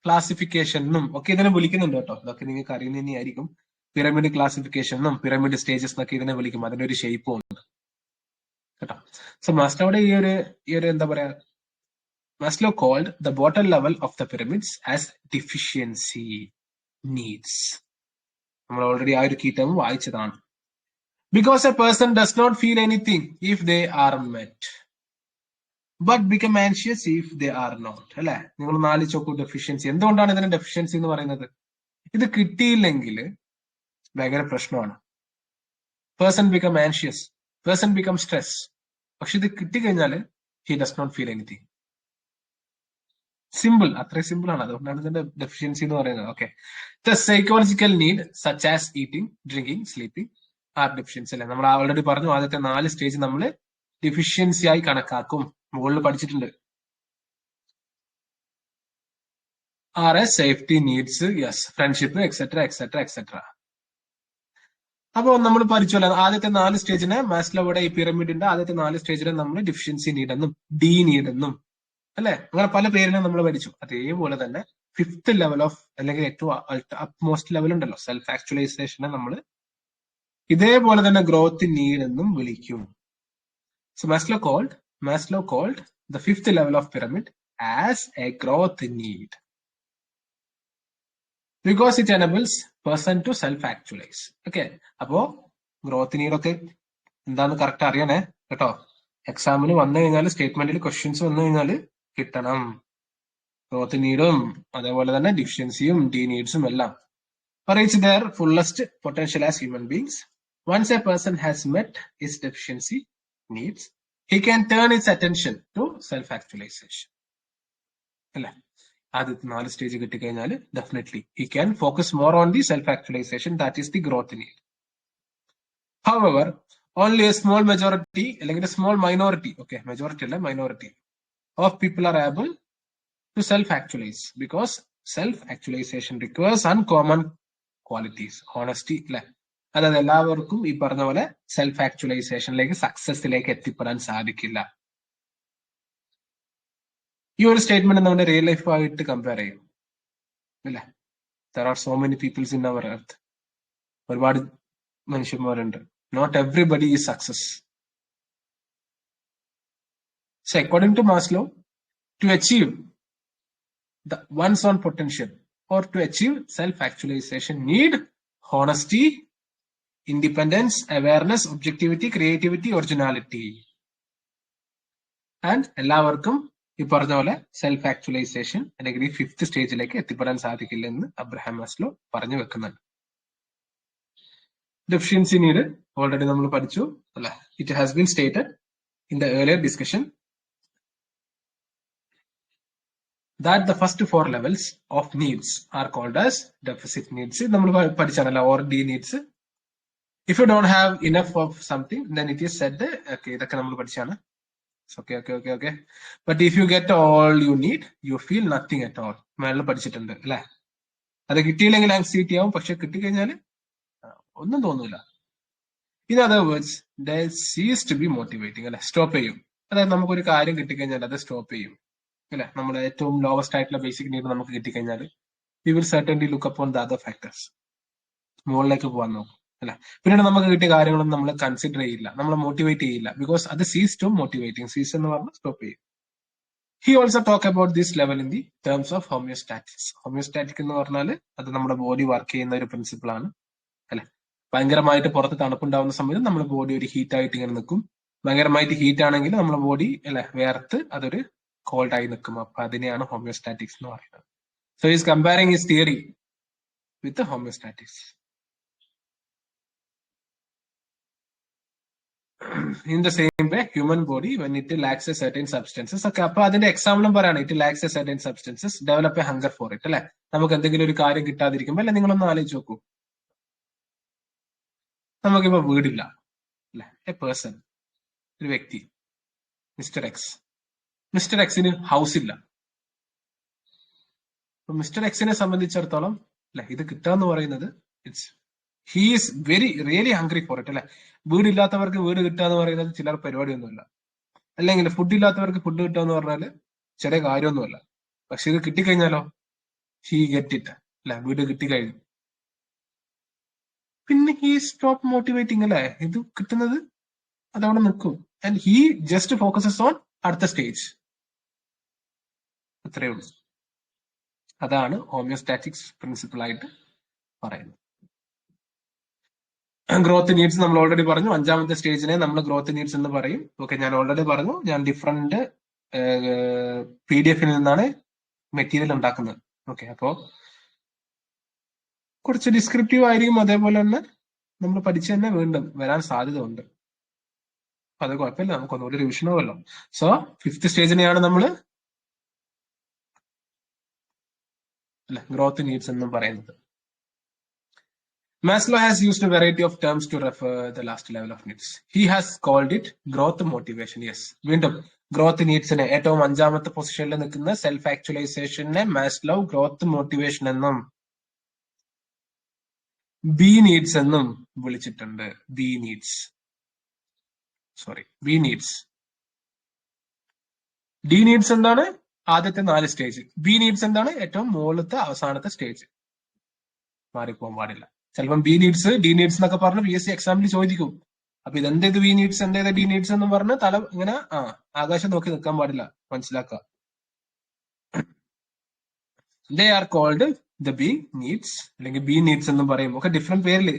ക്ലാസിഫിക്കേഷനും ഒക്കെ ഇതിനെ വിളിക്കുന്നുണ്ട് കേട്ടോ. അതൊക്കെ നിങ്ങൾക്ക് അറിയുന്ന തന്നെയായിരിക്കും. പിരമിഡ് ക്ലാസിഫിക്കേഷനും പിരമിഡ് സ്റ്റേജസ് എന്നൊക്കെ ഇതിനെ വിളിക്കും. അതിന്റെ ഒരു ഷേപ്പും ഉണ്ട് കേട്ടോ. സോ മാസ്ലോയുടെ ഈ ഒരു എന്താ പറയാ, Maslow called the bottom level of the pyramids as deficiency needs. നമ്മൾ ഓൾറെഡി ആ ഒരു കീ ടേം വായിച്ചതാണ്. Because a person does not feel anything if they are met, but become anxious if they are not. അല്ലെ, നിങ്ങൾ നാലിച്ചോക്കൂ deficiency. എന്തുകൊണ്ടാണ് ഇതിന് deficiency എന്ന് പറയുന്നത്? ഇത് കിട്ടിയില്ലെങ്കിൽ ഭയങ്കര പ്രശ്നമാണ്. Person become anxious, person become stress. പക്ഷെ ഇത് കിട്ടിക്കഴിഞ്ഞാൽ he does not feel anything. Simple, അത്രയും സിമ്പിൾ ആണ്. അതുകൊണ്ടാണ് ഇതിന്റെ ഡെഫിഷ്യൻസി എന്ന് പറയുന്നത്. Okay, the psychological need such as eating, drinking, sleeping are deficiency അല്ലെ. നമ്മൾ ഓൾറെഡി പറഞ്ഞു, ആദ്യത്തെ 4 സ്റ്റേജ് നമ്മൾ ഡെഫിഷ്യൻസി ആയി കണക്കാക്കും. മുകളിൽ പഠിച്ചിട്ടുണ്ട്. Are as safety needs, yes, friendship, etcetera etcetera etcetera. അപ്പൊ നമ്മൾ പഠിച്ചല്ലോ ആദ്യത്തെ 4 സ്റ്റേജിനെ മാസ്ലോയുടെ ഈ പിരമിഡിന്റെ ആദ്യത്തെ 4 സ്റ്റേജിനെ നമ്മൾ ഡെഫിഷ്യൻസി നീഡ് എന്നും ഡി നീഡ് എന്നും അല്ലെ, അങ്ങനെ പല പേരിലും നമ്മൾ പഠിച്ചു. അതേപോലെ തന്നെ 5th ലെവൽ ഓഫ് അല്ലെങ്കിൽ ഏറ്റവും അപ്മോസ്റ്റ് ലെവൽ ഉണ്ടല്ലോ, സെൽഫ് ആക്ച്വലൈസേഷനെ നമ്മൾ ഇതേപോലെ തന്നെ ഗ്രോത്ത് നീഡ് എന്നും വിളിക്കും. So Maslow called the 5th level of pyramid as a growth need because it enables person to self actualize. Okay, അപ്പോ ഗ്രോത്ത് നീഡ് ഒക്കെ എന്താന്ന് കറക്റ്റ് അറിയണേ കേട്ടോ. എക്സാമിന് വന്നു കഴിഞ്ഞാൽ സ്റ്റേറ്റ്മെന്റിൽ ക്വസ്റ്റ്യൻസ് വന്നു കഴിഞ്ഞാൽ കിട്ടണം. ഗ്രോത്ത് നീഡും അതേപോലെ തന്നെ ഡിഫിഷ്യൻസിയും ഡി നീഡ്സും എല്ലാം. reach their fullest potential as human beings. Once a person has met his deficiency needs, he can turn his attention to self-actualization. അല്ലെ, ആദ്യത്തെ 4 സ്റ്റേജ് കിട്ടിക്കഴിഞ്ഞാൽ definitely he can focus more on the self-actualization, that is the growth need. However, only a small majority അല്ലെങ്കിൽ small minority, okay, majority അല്ല minority of people are able to self-actualize because self-actualization requires uncommon qualities. Honesty അല്ലെ, അതായത് എല്ലാവർക്കും ഈ പറഞ്ഞ പോലെ self ആക്ച്വലൈസേഷനിലേക്ക് സക്സസിലേക്ക് എത്തിപ്പെടാൻ സാധിക്കില്ല. ഈ ഒരു സ്റ്റേറ്റ്മെന്റ് നമ്മുടെ റിയൽ ലൈഫ് ആയിട്ട് കമ്പയർ ചെയ്യും അല്ലെ. There are so many peoples in our earth. ഒരുപാട് മനുഷ്യന്മാരുണ്ട്. Not everybody is success. So according to Maslow, to achieve the one's own potential or to achieve self-actualization need honesty, independence, awareness, objectivity, creativity, originality. And എല്ലാവർക്കും ഈ പറഞ്ഞ പോലെ self actualization അല്ലെങ്കിൽ 5th സ്റ്റേജിലേക്ക് എത്തിപ്പെടാൻ സാധിക്കില്ലെന്ന് Abraham Maslow പറഞ്ഞു വെക്കുന്നുണ്ട്. Deficiency need already നമ്മൾ പഠിച്ചു അല്ലെ. It has been stated in the earlier discussion that the first 4 levels of needs are called as deficit needs. നമ്മൾ പഠിച്ചാണല്ലോ, or D needs. If you don't have enough of something, then it is said, okay, ഇതൊക്കെ നമ്മൾ പഠിച്ചാണ്. Okay. But if you get all you need, you feel nothing at all. മേളിൽ പഠിച്ചിട്ടുണ്ട് അല്ലെ. അത് കിട്ടിയില്ലെങ്കിൽ anxiety ആവും, പക്ഷെ കിട്ടിക്കഴിഞ്ഞാൽ ഒന്നും തോന്നൂല. In other words, they cease to be motivating അല്ലെ, സ്റ്റോപ്പ് ചെയ്യും. അതായത് നമുക്കൊരു കാര്യം കിട്ടിക്കഴിഞ്ഞാൽ അത് സ്റ്റോപ്പ് ചെയ്യും അല്ലെ. നമ്മുടെ ഏറ്റവും ലോവസ്റ്റ് ആയിട്ടുള്ള ബേസിക് നീഡ് നമുക്ക് കിട്ടിക്കഴിഞ്ഞാൽ we will certainly look upon the other factors. മുകളിലേക്ക് പോകാൻ നോക്കും അല്ലെ. പിന്നീട് നമുക്ക് കിട്ടിയ കാര്യങ്ങളൊന്നും നമ്മൾ കൺസിഡർ ചെയ്യില്ല, നമ്മളെ മോട്ടിവേറ്റ് ചെയ്യില്ല. ബിക്കോസ് അത് സീസ് ടു മോട്ടിവേറ്റിംഗ്. സീസ് എന്ന് പറഞ്ഞാൽ സ്റ്റോപ്പ് ചെയ്യും. He also talk about this level in the terms of homeostatics. Homeostatic എന്ന് പറഞ്ഞാൽ അത് നമ്മുടെ ബോഡി വർക്ക് ചെയ്യുന്ന ഒരു പ്രിൻസിപ്പിൾ ആണ് അല്ലെ. ഭയങ്കരമായിട്ട് പുറത്ത് തണുപ്പുണ്ടാവുന്ന സമയത്ത് നമ്മുടെ ബോഡി ഒരു ഹീറ്റ് ആയിട്ട് ഇങ്ങനെ നിൽക്കും. ഭയങ്കരമായിട്ട് ഹീറ്റ് ആണെങ്കിൽ നമ്മുടെ ബോഡി അല്ലെ വേർത്ത് അതൊരു കോൾഡ് ആയി നിൽക്കും. അപ്പൊ അതിനെയാണ് ഹോമിയോസ്റ്റാറ്റിക്സ് എന്ന് പറയുന്നത്. So is comparing his theory with homeostatics. In the same way, human body, when it lacks a certain substances, ഒക്കെ അപ്പൊ അതിന്റെ എക്സാമ്പിളും പറയാണ്. It lakhs A certain substances, develop a hunger for it അല്ലെ. നമുക്ക് എന്തെങ്കിലും ഒരു കാര്യം കിട്ടാതിരിക്കുമ്പോ അല്ലെ, നിങ്ങളൊന്ന് ആലോചിച്ച് നോക്കൂ. നമുക്കിപ്പോ വീടില്ല അല്ലെ, എ പേഴ്സൺ, ഒരു വ്യക്തി മിസ്റ്റർ എക്സ്. മിസ്റ്റർ എക്സിന് ഹൗസ് ഇല്ല. മിസ്റ്റർ എക്സിനെ സംബന്ധിച്ചിടത്തോളം അല്ലെ ഇത് കിട്ടാന്ന് പറയുന്നത് it's he is very really hungry for it അല്ലെ. വീടില്ലാത്തവർക്ക് വീട് കിട്ടുക എന്ന് പറയുന്നത് ചിലർ പരിപാടിയൊന്നുമില്ല. അല്ലെങ്കിൽ ഫുഡ് ഇല്ലാത്തവർക്ക് ഫുഡ് കിട്ടുക എന്ന് പറഞ്ഞാല് ചെറിയ കാര്യമൊന്നുമല്ല. പക്ഷെ ഇത് കിട്ടിക്കഴിഞ്ഞാലോ ഹി ഗെറ്റ് ഇറ്റ് അല്ലെ, വീട് കിട്ടിക്കഴിഞ്ഞു. പിന്നെ ഹി സ്റ്റോപ്പ് മോട്ടിവേറ്റിംഗ് അല്ലെ, ഇത് കിട്ടുന്നത് അതവിടെ നിൽക്കും. And he just focuses on അടുത്ത സ്റ്റേജ്. അത്രയേ ഉള്ളൂ. അതാണ് ഹോമിയോസ്റ്റാറ്റിക്സ് പ്രിൻസിപ്പിൾ ആയിട്ട് പറയുന്നത്. ഗ്രോത്ത് നീഡ്സ് നമ്മൾ ഓൾറെഡി പറഞ്ഞു. 5ാമത്തെ സ്റ്റേജിനെ നമ്മൾ ഗ്രോത്ത് നീഡ്സ് എന്ന് പറയും. ഓക്കെ, ഞാൻ ഓൾറെഡി പറഞ്ഞു. ഞാൻ ഡിഫറെന്റ് PDF നിന്നാണ് മെറ്റീരിയൽ ഉണ്ടാക്കുന്നത്. ഓക്കെ, അപ്പോ കുറച്ച് ഡിസ്ക്രിപ്റ്റീവ് ആയിരിക്കും. അതേപോലെ തന്നെ നമ്മൾ പഠിച്ചു തന്നെ വീണ്ടും വരാൻ സാധ്യത ഉണ്ട്. അത് കുഴപ്പമില്ല, നമുക്ക് ഒന്നുകൂടി റിവിഷൻ ആവുമല്ലോ. സോ 5th സ്റ്റേജിനെയാണ് നമ്മൾ ഗ്രോത്ത് നീഡ്സ് എന്നും പറയുന്നത്. Maslow has used a variety of terms to refer the last level of needs. He has called it growth motivation. Yes, വീണ്ടും ഗ്രോത്ത് നീഡ്സിനെ ഏറ്റവും 5ാമത്തെ പൊസിഷനിൽ നിൽക്കുന്ന സെൽഫ് ആക്ച്വലൈസേഷനെ മാസ്ലോ ഗ്രോത്ത് മോട്ടിവേഷൻ എന്നും B needs എന്നും വിളിച്ചിട്ടുണ്ട്. B needs. ഡി നീഡ്സ് എന്താണ്? ആദ്യത്തെ 4 stage. B needs എന്താണ്? ഏറ്റവും മുകളിലത്തെ അവസാനത്തെ സ്റ്റേജ്. മാറിപ്പോകാൻ പാടില്ല. ചിലപ്പം ബി നീഡ്സ് ഡി നീഡ്സ് എന്നൊക്കെ പറഞ്ഞ് PSC എക്സാമിൽ ചോദിക്കും. അപ്പൊ ഇതെന്തേത് ബി നീഡ്സ്, എന്തേത് ഡി നീഡ്സ് എന്ന് പറഞ്ഞ് തല ഇങ്ങനെ ആകാശം നോക്കി നിൽക്കാൻ പാടില്ല, മനസ്സിലാക്കുക. They are called the B needs അല്ലെങ്കിൽ ബി നീഡ്സ് എന്നും പറയും. ഒക്കെ ഡിഫറെന്റ് പേരിൽ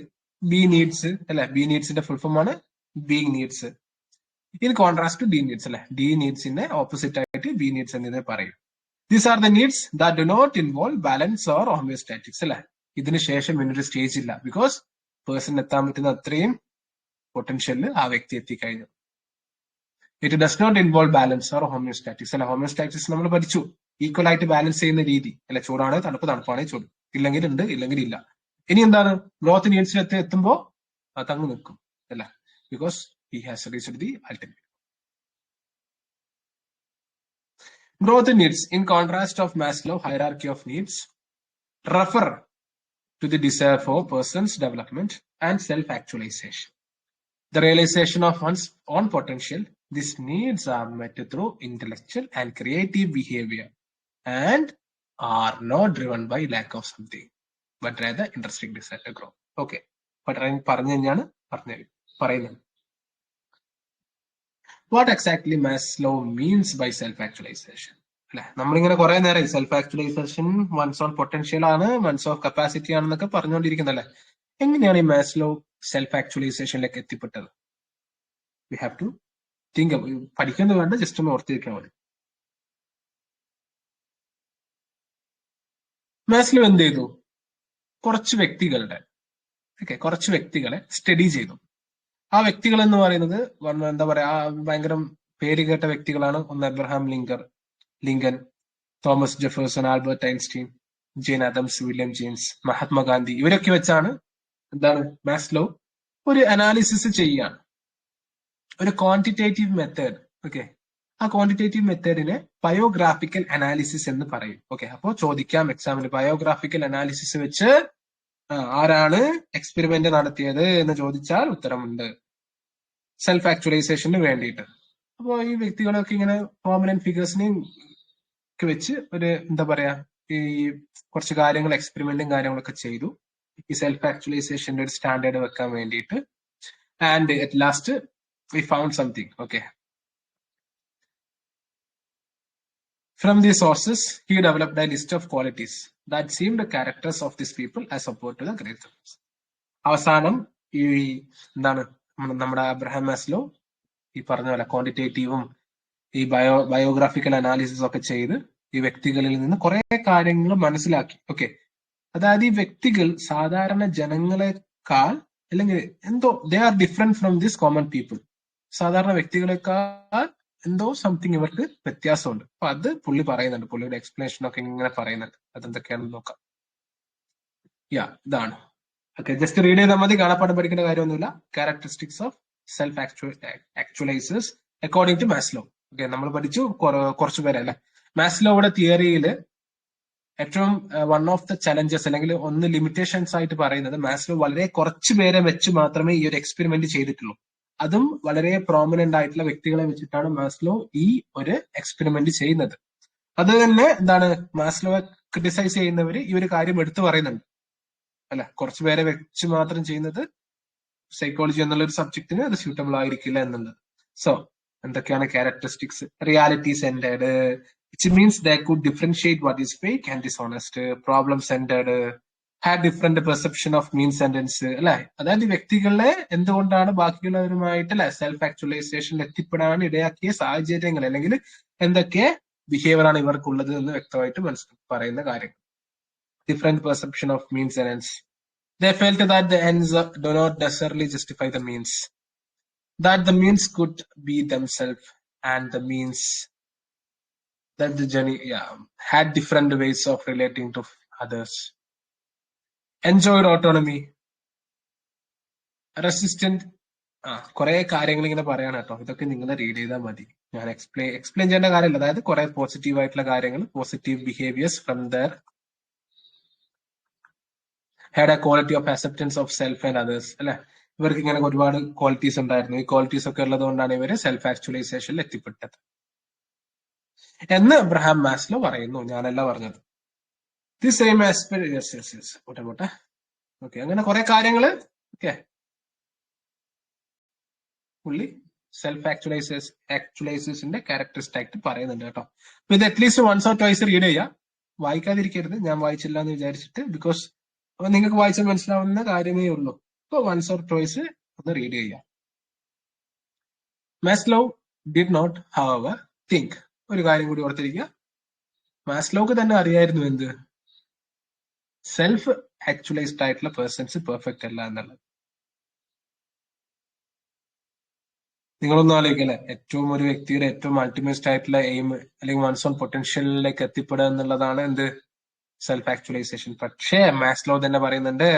ബി നീഡ്സ് അല്ലെ. ബി നീഡ്സിന്റെ ഫുൾ ഫോം ആണ് B needs. In contrast to D needs അല്ലെ. ഡി നീഡ്സിന്റെ ഓപ്പോസിറ്റ് ആയിട്ട് ബി നീഡ്സ് എന്നതിനെ പറയും. These are the needs that do not involve balance or homeostatics അല്ലെ. ഇതിന് ശേഷം ഇന്നൊരു സ്റ്റേജ് ഇല്ല. ബിക്കോസ് പേഴ്സൺ എത്താൻ പറ്റുന്ന അത്രയും പൊട്ടൻഷ്യലിൽ ആ വ്യക്തി എത്തിക്കഴിഞ്ഞു. It does not involve balance or homeostatics അല്ലെ. ഹോമിയോസ്റ്റാറ്റിക്സ് നമ്മൾ പഠിച്ചു, ഈക്വൽ ആയിട്ട് ബാലൻസ് ചെയ്യുന്ന രീതി അല്ലെ. ചൂടാണ് തണുപ്പ്, തണുപ്പാണ് ചൂട്, ഇല്ലെങ്കിൽ ഉണ്ട്, ഇല്ലെങ്കിൽ ഇല്ല. ഇനി എന്താണ്? ഗ്രോത്ത് നീഡ്സിൽ എത്തുമ്പോ തങ്ങ് നിൽക്കും അല്ലെ. Because he has reached the ultimate. Growth needs, in contrast of Maslow hierarchy of needs, refer to the desire for person's development and self-actualization. The realization of one's own potential. These needs are met through intellectual and creative behavior and are not driven by lack of something, but rather intrinsic desire to grow. Okay. What exactly Maslow means by self-actualization? അല്ലെ, നമ്മളിങ്ങനെ കുറെ നേരം self actualisation ones own potential ആണ്, ones of capacity ആണെന്നൊക്കെ പറഞ്ഞുകൊണ്ടിരിക്കുന്നല്ലേ. എങ്ങനെയാണ് ഈ Maslow self ആക്ച്വലൈസേഷനിലേക്ക് എത്തിപ്പെട്ടത്? We have to think. പഠിക്കുന്നത് വേണ്ട, ജസ്റ്റ് ഒന്ന് ഓർത്തിരിക്കാൻ മതി. മാസ്ലോ എന്ത് ചെയ്തു? കുറച്ച് വ്യക്തികളെ സ്റ്റഡി ചെയ്തു. ആ വ്യക്തികൾ എന്ന് പറയുന്നത് എന്താ പറയാ, ഭയങ്കര പേര് കേട്ട വ്യക്തികളാണ്. ഒന്ന് Abraham Lincoln, Thomas Jefferson, Albert Einstein, Jane Addams, William James, Mahatma Gandhi. ഇവരൊക്കെ വെച്ചാണ് എന്താണ് മാസ്ലോ ഒരു അനാലിസിസ് ചെയ്യാണ്, ഒരു ക്വാണ്ടിറ്റേറ്റീവ് മെത്തേഡ്. ഓക്കെ, ആ ക്വാണ്ടിറ്റേറ്റീവ് മെത്തേഡിനെ ബയോഗ്രാഫിക്കൽ അനാലിസിസ് എന്ന് പറയും. ഓക്കെ, അപ്പോ ചോദിക്കാം എക്സാമിന്, ബയോഗ്രാഫിക്കൽ അനാലിസിസ് വെച്ച് ആരാണ് എക്സ്പെരിമെന്റ് നടത്തിയത് എന്ന് ചോദിച്ചാൽ ഉത്തരമുണ്ട്. സെൽഫ് ആക്ച്വലൈസേഷന് വേണ്ടിയിട്ട്. അപ്പോ ഈ വ്യക്തികളൊക്കെ ഇങ്ങനെ പ്രോമിനന്റ് ഫിഗേഴ്സിനെയും ഒക്കെ വെച്ച് ഒരു എന്താ പറയാ, ഈ കുറച്ച് കാര്യങ്ങൾ എക്സ്പെരിമെന്റും കാര്യങ്ങളൊക്കെ ചെയ്തു ഈ സെൽഫ് ആക്ച്വലൈസേഷന്റെ ഒരു സ്റ്റാൻഡേർഡ് വെക്കാൻ വേണ്ടിയിട്ട്. And at last V found something. Okay, from these sources he developed a list of qualities that seemed characters of these people as opposed to the great ones. അവസാനം ഈ എന്താണ് നമ്മുടെ അബ്രഹാം മാസ്ലോ ഈ പറഞ്ഞ പോലെ ക്വാണ്ടിറ്റേറ്റീവും ഈ ബയോഗ്രാഫിക്കൽ അനാലിസിസ് ഒക്കെ ചെയ്ത് ഈ വ്യക്തികളിൽ നിന്ന് കുറെ കാര്യങ്ങൾ മനസ്സിലാക്കി. ഓക്കെ, അതായത് ഈ വ്യക്തികൾ സാധാരണ ജനങ്ങളെക്കാൾ അല്ലെങ്കിൽ എന്തോ they are different from this common people. സാധാരണ വ്യക്തികളെക്കാൾ എന്തോ സംതിങ് ഇവർക്ക് വ്യത്യാസമുണ്ട്. അപ്പൊ അത് പുള്ളി പറയുന്നുണ്ട്, പുള്ളിയുടെ എക്സ്പ്ലനേഷൻ ഒക്കെ ഇങ്ങനെ പറയുന്നുണ്ട്. അതെന്തൊക്കെയാണെന്ന് നോക്കാം. ഇതാണ്. ഓക്കെ, ജസ്റ്റ് റീഡ് ചെയ്താൽ മതി, കാണാപ്പാഠം പഠിക്കേണ്ട കാര്യമൊന്നുമില്ല. Characteristics of self actualisers according to Maslow. Okay, നമ്മൾ പഠിച്ചു കുറച്ചു പേരെ അല്ലെ. മാസ്ലോയുടെ തിയറിയിൽ ഏറ്റവും വൺ ഓഫ് ദ ചലഞ്ചസ് അല്ലെങ്കിൽ ഒന്ന് ലിമിറ്റേഷൻസ് ആയിട്ട് പറയുന്നത് മാസ്ലോ വളരെ കുറച്ചു പേരെ വെച്ച് മാത്രമേ ഈ ഒരു എക്സ്പെരിമെന്റ് ചെയ്തിട്ടുള്ളൂ. അതും വളരെ പ്രോമിനന്റ് ആയിട്ടുള്ള വ്യക്തികളെ വെച്ചിട്ടാണ് മാസ്ലോ ഈ ഒരു എക്സ്പെരിമെന്റ് ചെയ്യുന്നത്. അത് തന്നെ എന്താണ് മാസ്ലോയെ ക്രിട്ടിസൈസ് ചെയ്യുന്നവര് ഈ ഒരു കാര്യം എടുത്തു പറയുന്നുണ്ട് അല്ല, കുറച്ചു പേരെ വെച്ച് മാത്രം ചെയ്യുന്നത് സൈക്കോളജി എന്നുള്ള ഒരു സബ്ജക്റ്റിന് അത് സ്യൂട്ടബിൾ ആയിരിക്കില്ല എന്നുള്ളത്. സോ എന്തൊക്കെയാണ് characteristics? Reality centred, which means they could differentiate what is fake and dishonest. Problem centered, had different perception of means and ends അല്ലെ. അതായത് വ്യക്തികളെ എന്തുകൊണ്ടാണ് ബാക്കിയുള്ളവരുമായിട്ട് അല്ലെ സെൽഫ് ആക്ച്വലൈസേഷൻ എത്തിപ്പെടാൻ ഇടയാക്കിയ സാഹചര്യങ്ങൾ അല്ലെങ്കിൽ എന്തൊക്കെ ബിഹേവിയർ ആണ് ഇവർക്കുള്ളത് എന്ന് വ്യക്തമായിട്ട് പറയുന്ന കാര്യം. Different perception of means and ends. They felt that the ends do not necessarily justify the means, that the means could be themselves and the means that the journey had different ways of relating to others. Enjoyed autonomy, resistant. കുറെ കാര്യങ്ങൾ ഇങ്ങനെ പറയാണ് കേട്ടോ. ഇതൊക്കെ നിങ്ങൾ read ചെയ്താൽ മതി. ഞാൻ എക്സ്പ്ലെയിൻ ചെയ്യേണ്ട കാര്യമില്ല. അതായത് കുറെ പോസിറ്റീവ് ആയിട്ടുള്ള കാര്യങ്ങൾ, positive behaviours from there had A quality of acceptance of self and others അല്ലെ. ഇവർക്ക് ഇങ്ങനെ ഒരുപാട് ക്വാളിറ്റീസ് ഉണ്ടായിരുന്നു. ഈ ക്വാളിറ്റീസ് ഒക്കെ ഉള്ളത് കൊണ്ടാണ് ഇവര് സെൽഫ് ആക്ച്വലൈസേഷനിൽ എത്തിപ്പെട്ടത് എന്ന് അബ്രഹാം മാസ്ലോ പറയുന്നു. ഞാനല്ല പറഞ്ഞത്. ദി സെയിം ആസ്പെക്ട് ഓക്കെ, അങ്ങനെ കുറെ കാര്യങ്ങള് ഓക്കെ പുള്ളി സെൽഫ് ആക്ച്വലൈസേഷന്റെ ക്യാരക്ടറിസ്റ്റിക് ആയിട്ട് പറയുന്നുണ്ട് കേട്ടോ. അപ്പൊ ഇത് at least once or twice read ചെയ്യാം. വായിക്കാതിരിക്കരുത്, ഞാൻ വായിച്ചില്ല എന്ന് വിചാരിച്ചിട്ട്. ബിക്കോസ് അപ്പൊ നിങ്ങൾക്ക് വായിച്ചാൽ മനസ്സിലാവുന്ന കാര്യമേ ഉള്ളൂ. അപ്പൊ വൺസ് ഓർ ട്വൈസ് ഒന്ന് റീഡ് ചെയ്യാം. Maslow did not over think. ഒരു കാര്യം കൂടി ഓർത്തിരിക്കുക, മാസ്ലോക്ക് തന്നെ അറിയായിരുന്നു എന്ത്, സെൽഫ് ആക്ച്വലൈസ്ഡ് ആയിട്ടുള്ള പേഴ്സൺസ് പെർഫെക്റ്റ് അല്ല എന്നുള്ളത്. നിങ്ങളൊന്നും ആലോചിക്കല്ലേ, ഏറ്റവും ഒരു വ്യക്തിയുടെ ഏറ്റവും അൾട്ടിമേറ്റ് ആയിട്ടുള്ള എയിം അല്ലെങ്കിൽ വൺസ് ഓൺ പൊട്ടൻഷ്യലിലേക്ക് എത്തിപ്പെടുക എന്നുള്ളതാണ് എന്ത്, സെൽഫ് ആക്ച്വലൈസേഷൻ. പക്ഷേ മാസ്ലോ തന്നെ പറയുന്നുണ്ട്,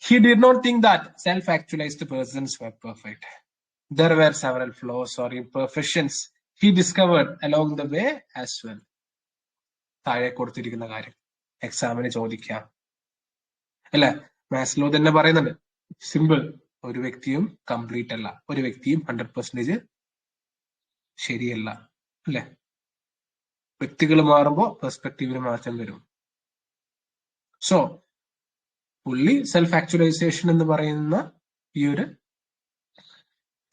he did not think that self-actualized persons were perfect. There were several flaws or imperfections he discovered along the way as well. താഴെ കൊടുത്തിരിക്കുന്ന കാര്യം എക്സാമിന് ചോദിക്കാം അല്ലെ. മാസ്ലോ തന്നെ പറയുന്നുണ്ട്, സിമ്പിൾ, ഒരു വ്യക്തിയും കംപ്ലീറ്റ് അല്ല, ഒരു വ്യക്തിയും 100% ശരിയല്ല അല്ലെ. വ്യക്തികൾ മാറുമ്പോൾ പെർസ്പെക്റ്റീവിന് മാറ്റം വരും. സോ പുള്ളി സെൽഫ് ആക്ച്വലൈസേഷൻ എന്ന് പറയുന്ന ഈ ഒരു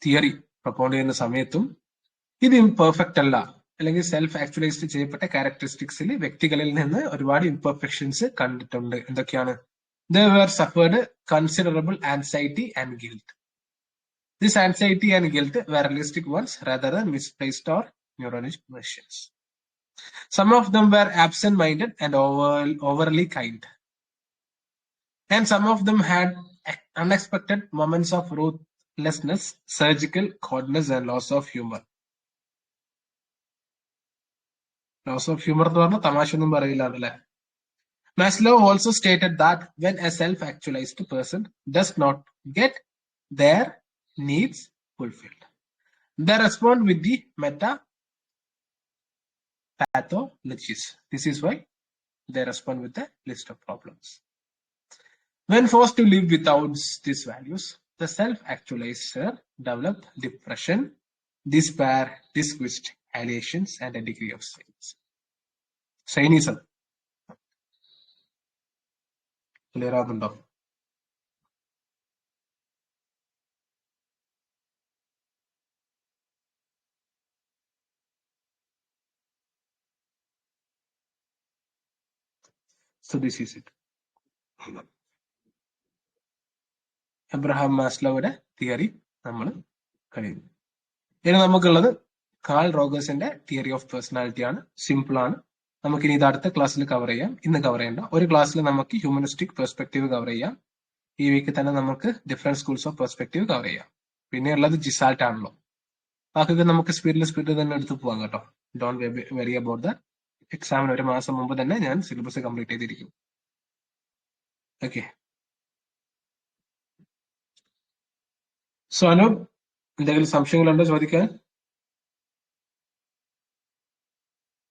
തിയറി പ്രൊപ്പോണ്ട് ചെയ്യുന്ന സമയത്തും ഇത് ഇംപെർഫെക്റ്റ് അല്ല, അല്ലെങ്കിൽ സെൽഫ് ആക്ച്വലൈസ് ചെയ്യപ്പെട്ട ക്യാരക്ടറിസ്റ്റിക്സിൽ വ്യക്തികളിൽ നിന്ന് ഒരുപാട് ഇംപെർഫെക്ഷൻസ് കണ്ടിട്ടുണ്ട്. എന്തൊക്കെയാണ്? They were suffered considerable anxiety and guilt. This anxiety and guilt were realistic ones rather than misplaced or neurologic versions. Some of them were absent-minded and overly kind. And some of them had unexpected moments of ruthlessness, surgical coldness, and loss of humor. Loss of humor എന്ന് പറഞ്ഞാൽ തമാശയൊന്നും പറയില്ല അതല്ലേ. Maslow also stated that when a self-actualized person does not get their needs fulfilled, they respond with the meta-pathologies. This is why they respond with a list of problems. When forced to live without these values, the self-actualizer developed depression, despair, disgust, alienation, and a degree of cynicism. Clear ആകുന്നുണ്ടോ? So this is it. Abraham മാസ്ലോയുടെ theory നമ്മൾ കഴിയും. ഇനി നമുക്കുള്ളത് Carl റോഗേഴ്സിന്റെ theory of personality ആണ്. Simple ആണ്. നമുക്കിനി ഇത് അടുത്ത ക്ലാസ്സിൽ കവർ ചെയ്യാം. ഇന്ന് കവർ ചെയ്യേണ്ട. ഒരു ക്ലാസ്സിൽ നമുക്ക് ഹ്യൂമനിസ്റ്റിക് പെർസ്പെക്റ്റീവ് കവർ ചെയ്യാം. ഈ വീക്ക് തന്നെ നമുക്ക് different schools of perspective cover ചെയ്യാം. പിന്നെ ഉള്ളത് ജിസാൾട്ട് ആണല്ലോ. ബാക്കി നമുക്ക് സ്പീഡിൽ തന്നെ എടുത്ത് പോവാം കേട്ടോ. Don't worry about that. എക്സാമിന് ഒരു മാസം മുമ്പ് തന്നെ ഞാൻ സിലബസ് കംപ്ലീറ്റ് ചെയ്തിരിക്കും. ഓക്കെ. സോ അനു, എന്തെങ്കിലും സംശയങ്ങളുണ്ടോ ചോദിക്കാൻ?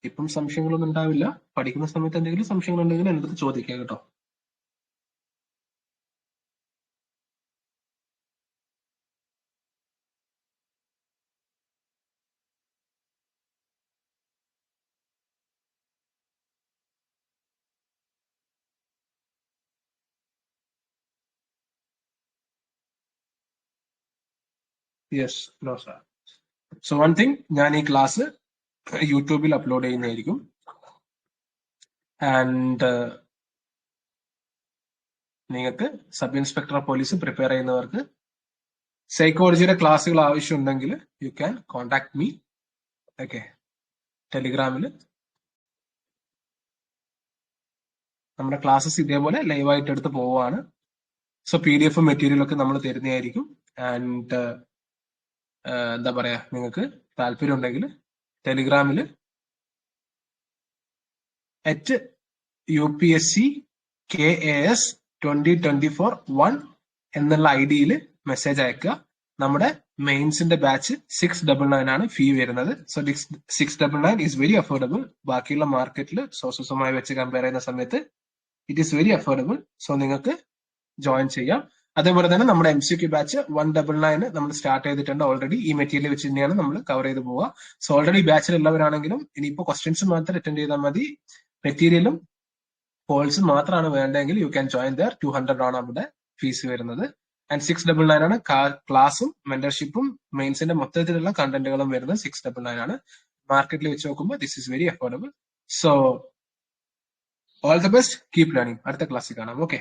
ഇപ്പം സംശയങ്ങളൊന്നും ഉണ്ടാവില്ല. പഠിക്കുന്ന സമയത്ത് എന്തെങ്കിലും സംശയങ്ങൾ ഉണ്ടെങ്കിൽ എൻ്റെ അടുത്ത് ചോദിക്കുക കേട്ടോ. Yes, no sir. So one thing, ഞാൻ ഈ ക്ലാസ് യൂട്യൂബിൽ അപ്ലോഡ് ചെയ്യുന്നതായിരിക്കും. ആൻഡ് നിങ്ങൾക്ക് sub inspector of police prepare ചെയ്യുന്നവർക്ക് സൈക്കോളജിയുടെ ക്ലാസ്സുകൾ ആവശ്യമുണ്ടെങ്കിൽ you can contact me. Okay, ടെലിഗ്രാമിൽ നമ്മുടെ ക്ലാസ്സസ് ഇതേപോലെ ലൈവായിട്ട് എടുത്ത് പോവുകയാണ്. സോ PDF മെറ്റീരിയൽ ഒക്കെ നമ്മൾ തരുന്നതായിരിക്കും. ആൻഡ് എന്താ പറയാ, നിങ്ങൾക്ക് താല്പര്യം ഉണ്ടെങ്കിൽ ടെലിഗ്രാമിൽ @UPSC-KAS 2024-1 എന്നുള്ള ID മെസ്സേജ് അയക്കുക. നമ്മുടെ മെയിൻസിന്റെ ബാച്ച് 699 ആണ് ഫീ വരുന്നത്. So 699 is very affordable. ബാക്കിയുള്ള മാർക്കറ്റിൽ സോഴ്സസുമായി വെച്ച് കമ്പയർ ചെയ്യുന്ന സമയത്ത് it is very affordable. So നിങ്ങൾക്ക് ജോയിൻ ചെയ്യാം. അതേപോലെ തന്നെ നമ്മുടെ MCQ ബാച്ച് 199 നമ്മൾ സ്റ്റാർട്ട് ചെയ്തിട്ടുണ്ട് ഓൾറെഡി. ഈ മെറ്റീരിയൽ വെച്ച് തന്നെയാണ് നമ്മൾ കവർ ചെയ്ത് പോവുക. സോ ഓൾറെഡി ബാച്ചിൽ ഉള്ളവരാണെങ്കിലും ഇനിയിപ്പോൾ ക്വസ്റ്റ്യൻസ് മാത്രം അറ്റൻഡ് ചെയ്താൽ മതി. മെറ്റീരിയലും കോൾസും മാത്രമാണ് വേണ്ടതെങ്കിൽ യു ക്യാൻ ജോയിൻ ദർ. 200 ആണ് അവിടെ ഫീസ് വരുന്നത്. ആൻഡ് 699 ആണ് ക്ലാസും മെന്റർഷിപ്പും മെയിൻസിന്റെ മൊത്തത്തിലുള്ള കണ്ടന്റുകളും വരുന്നത്. 699 ആണ്. മാർക്കറ്റിൽ വെച്ച് നോക്കുമ്പോൾ this is very affordable. So all the best, keep learning. അടുത്ത ക്ലാസ്സിൽ കാണാം. ഓക്കെ.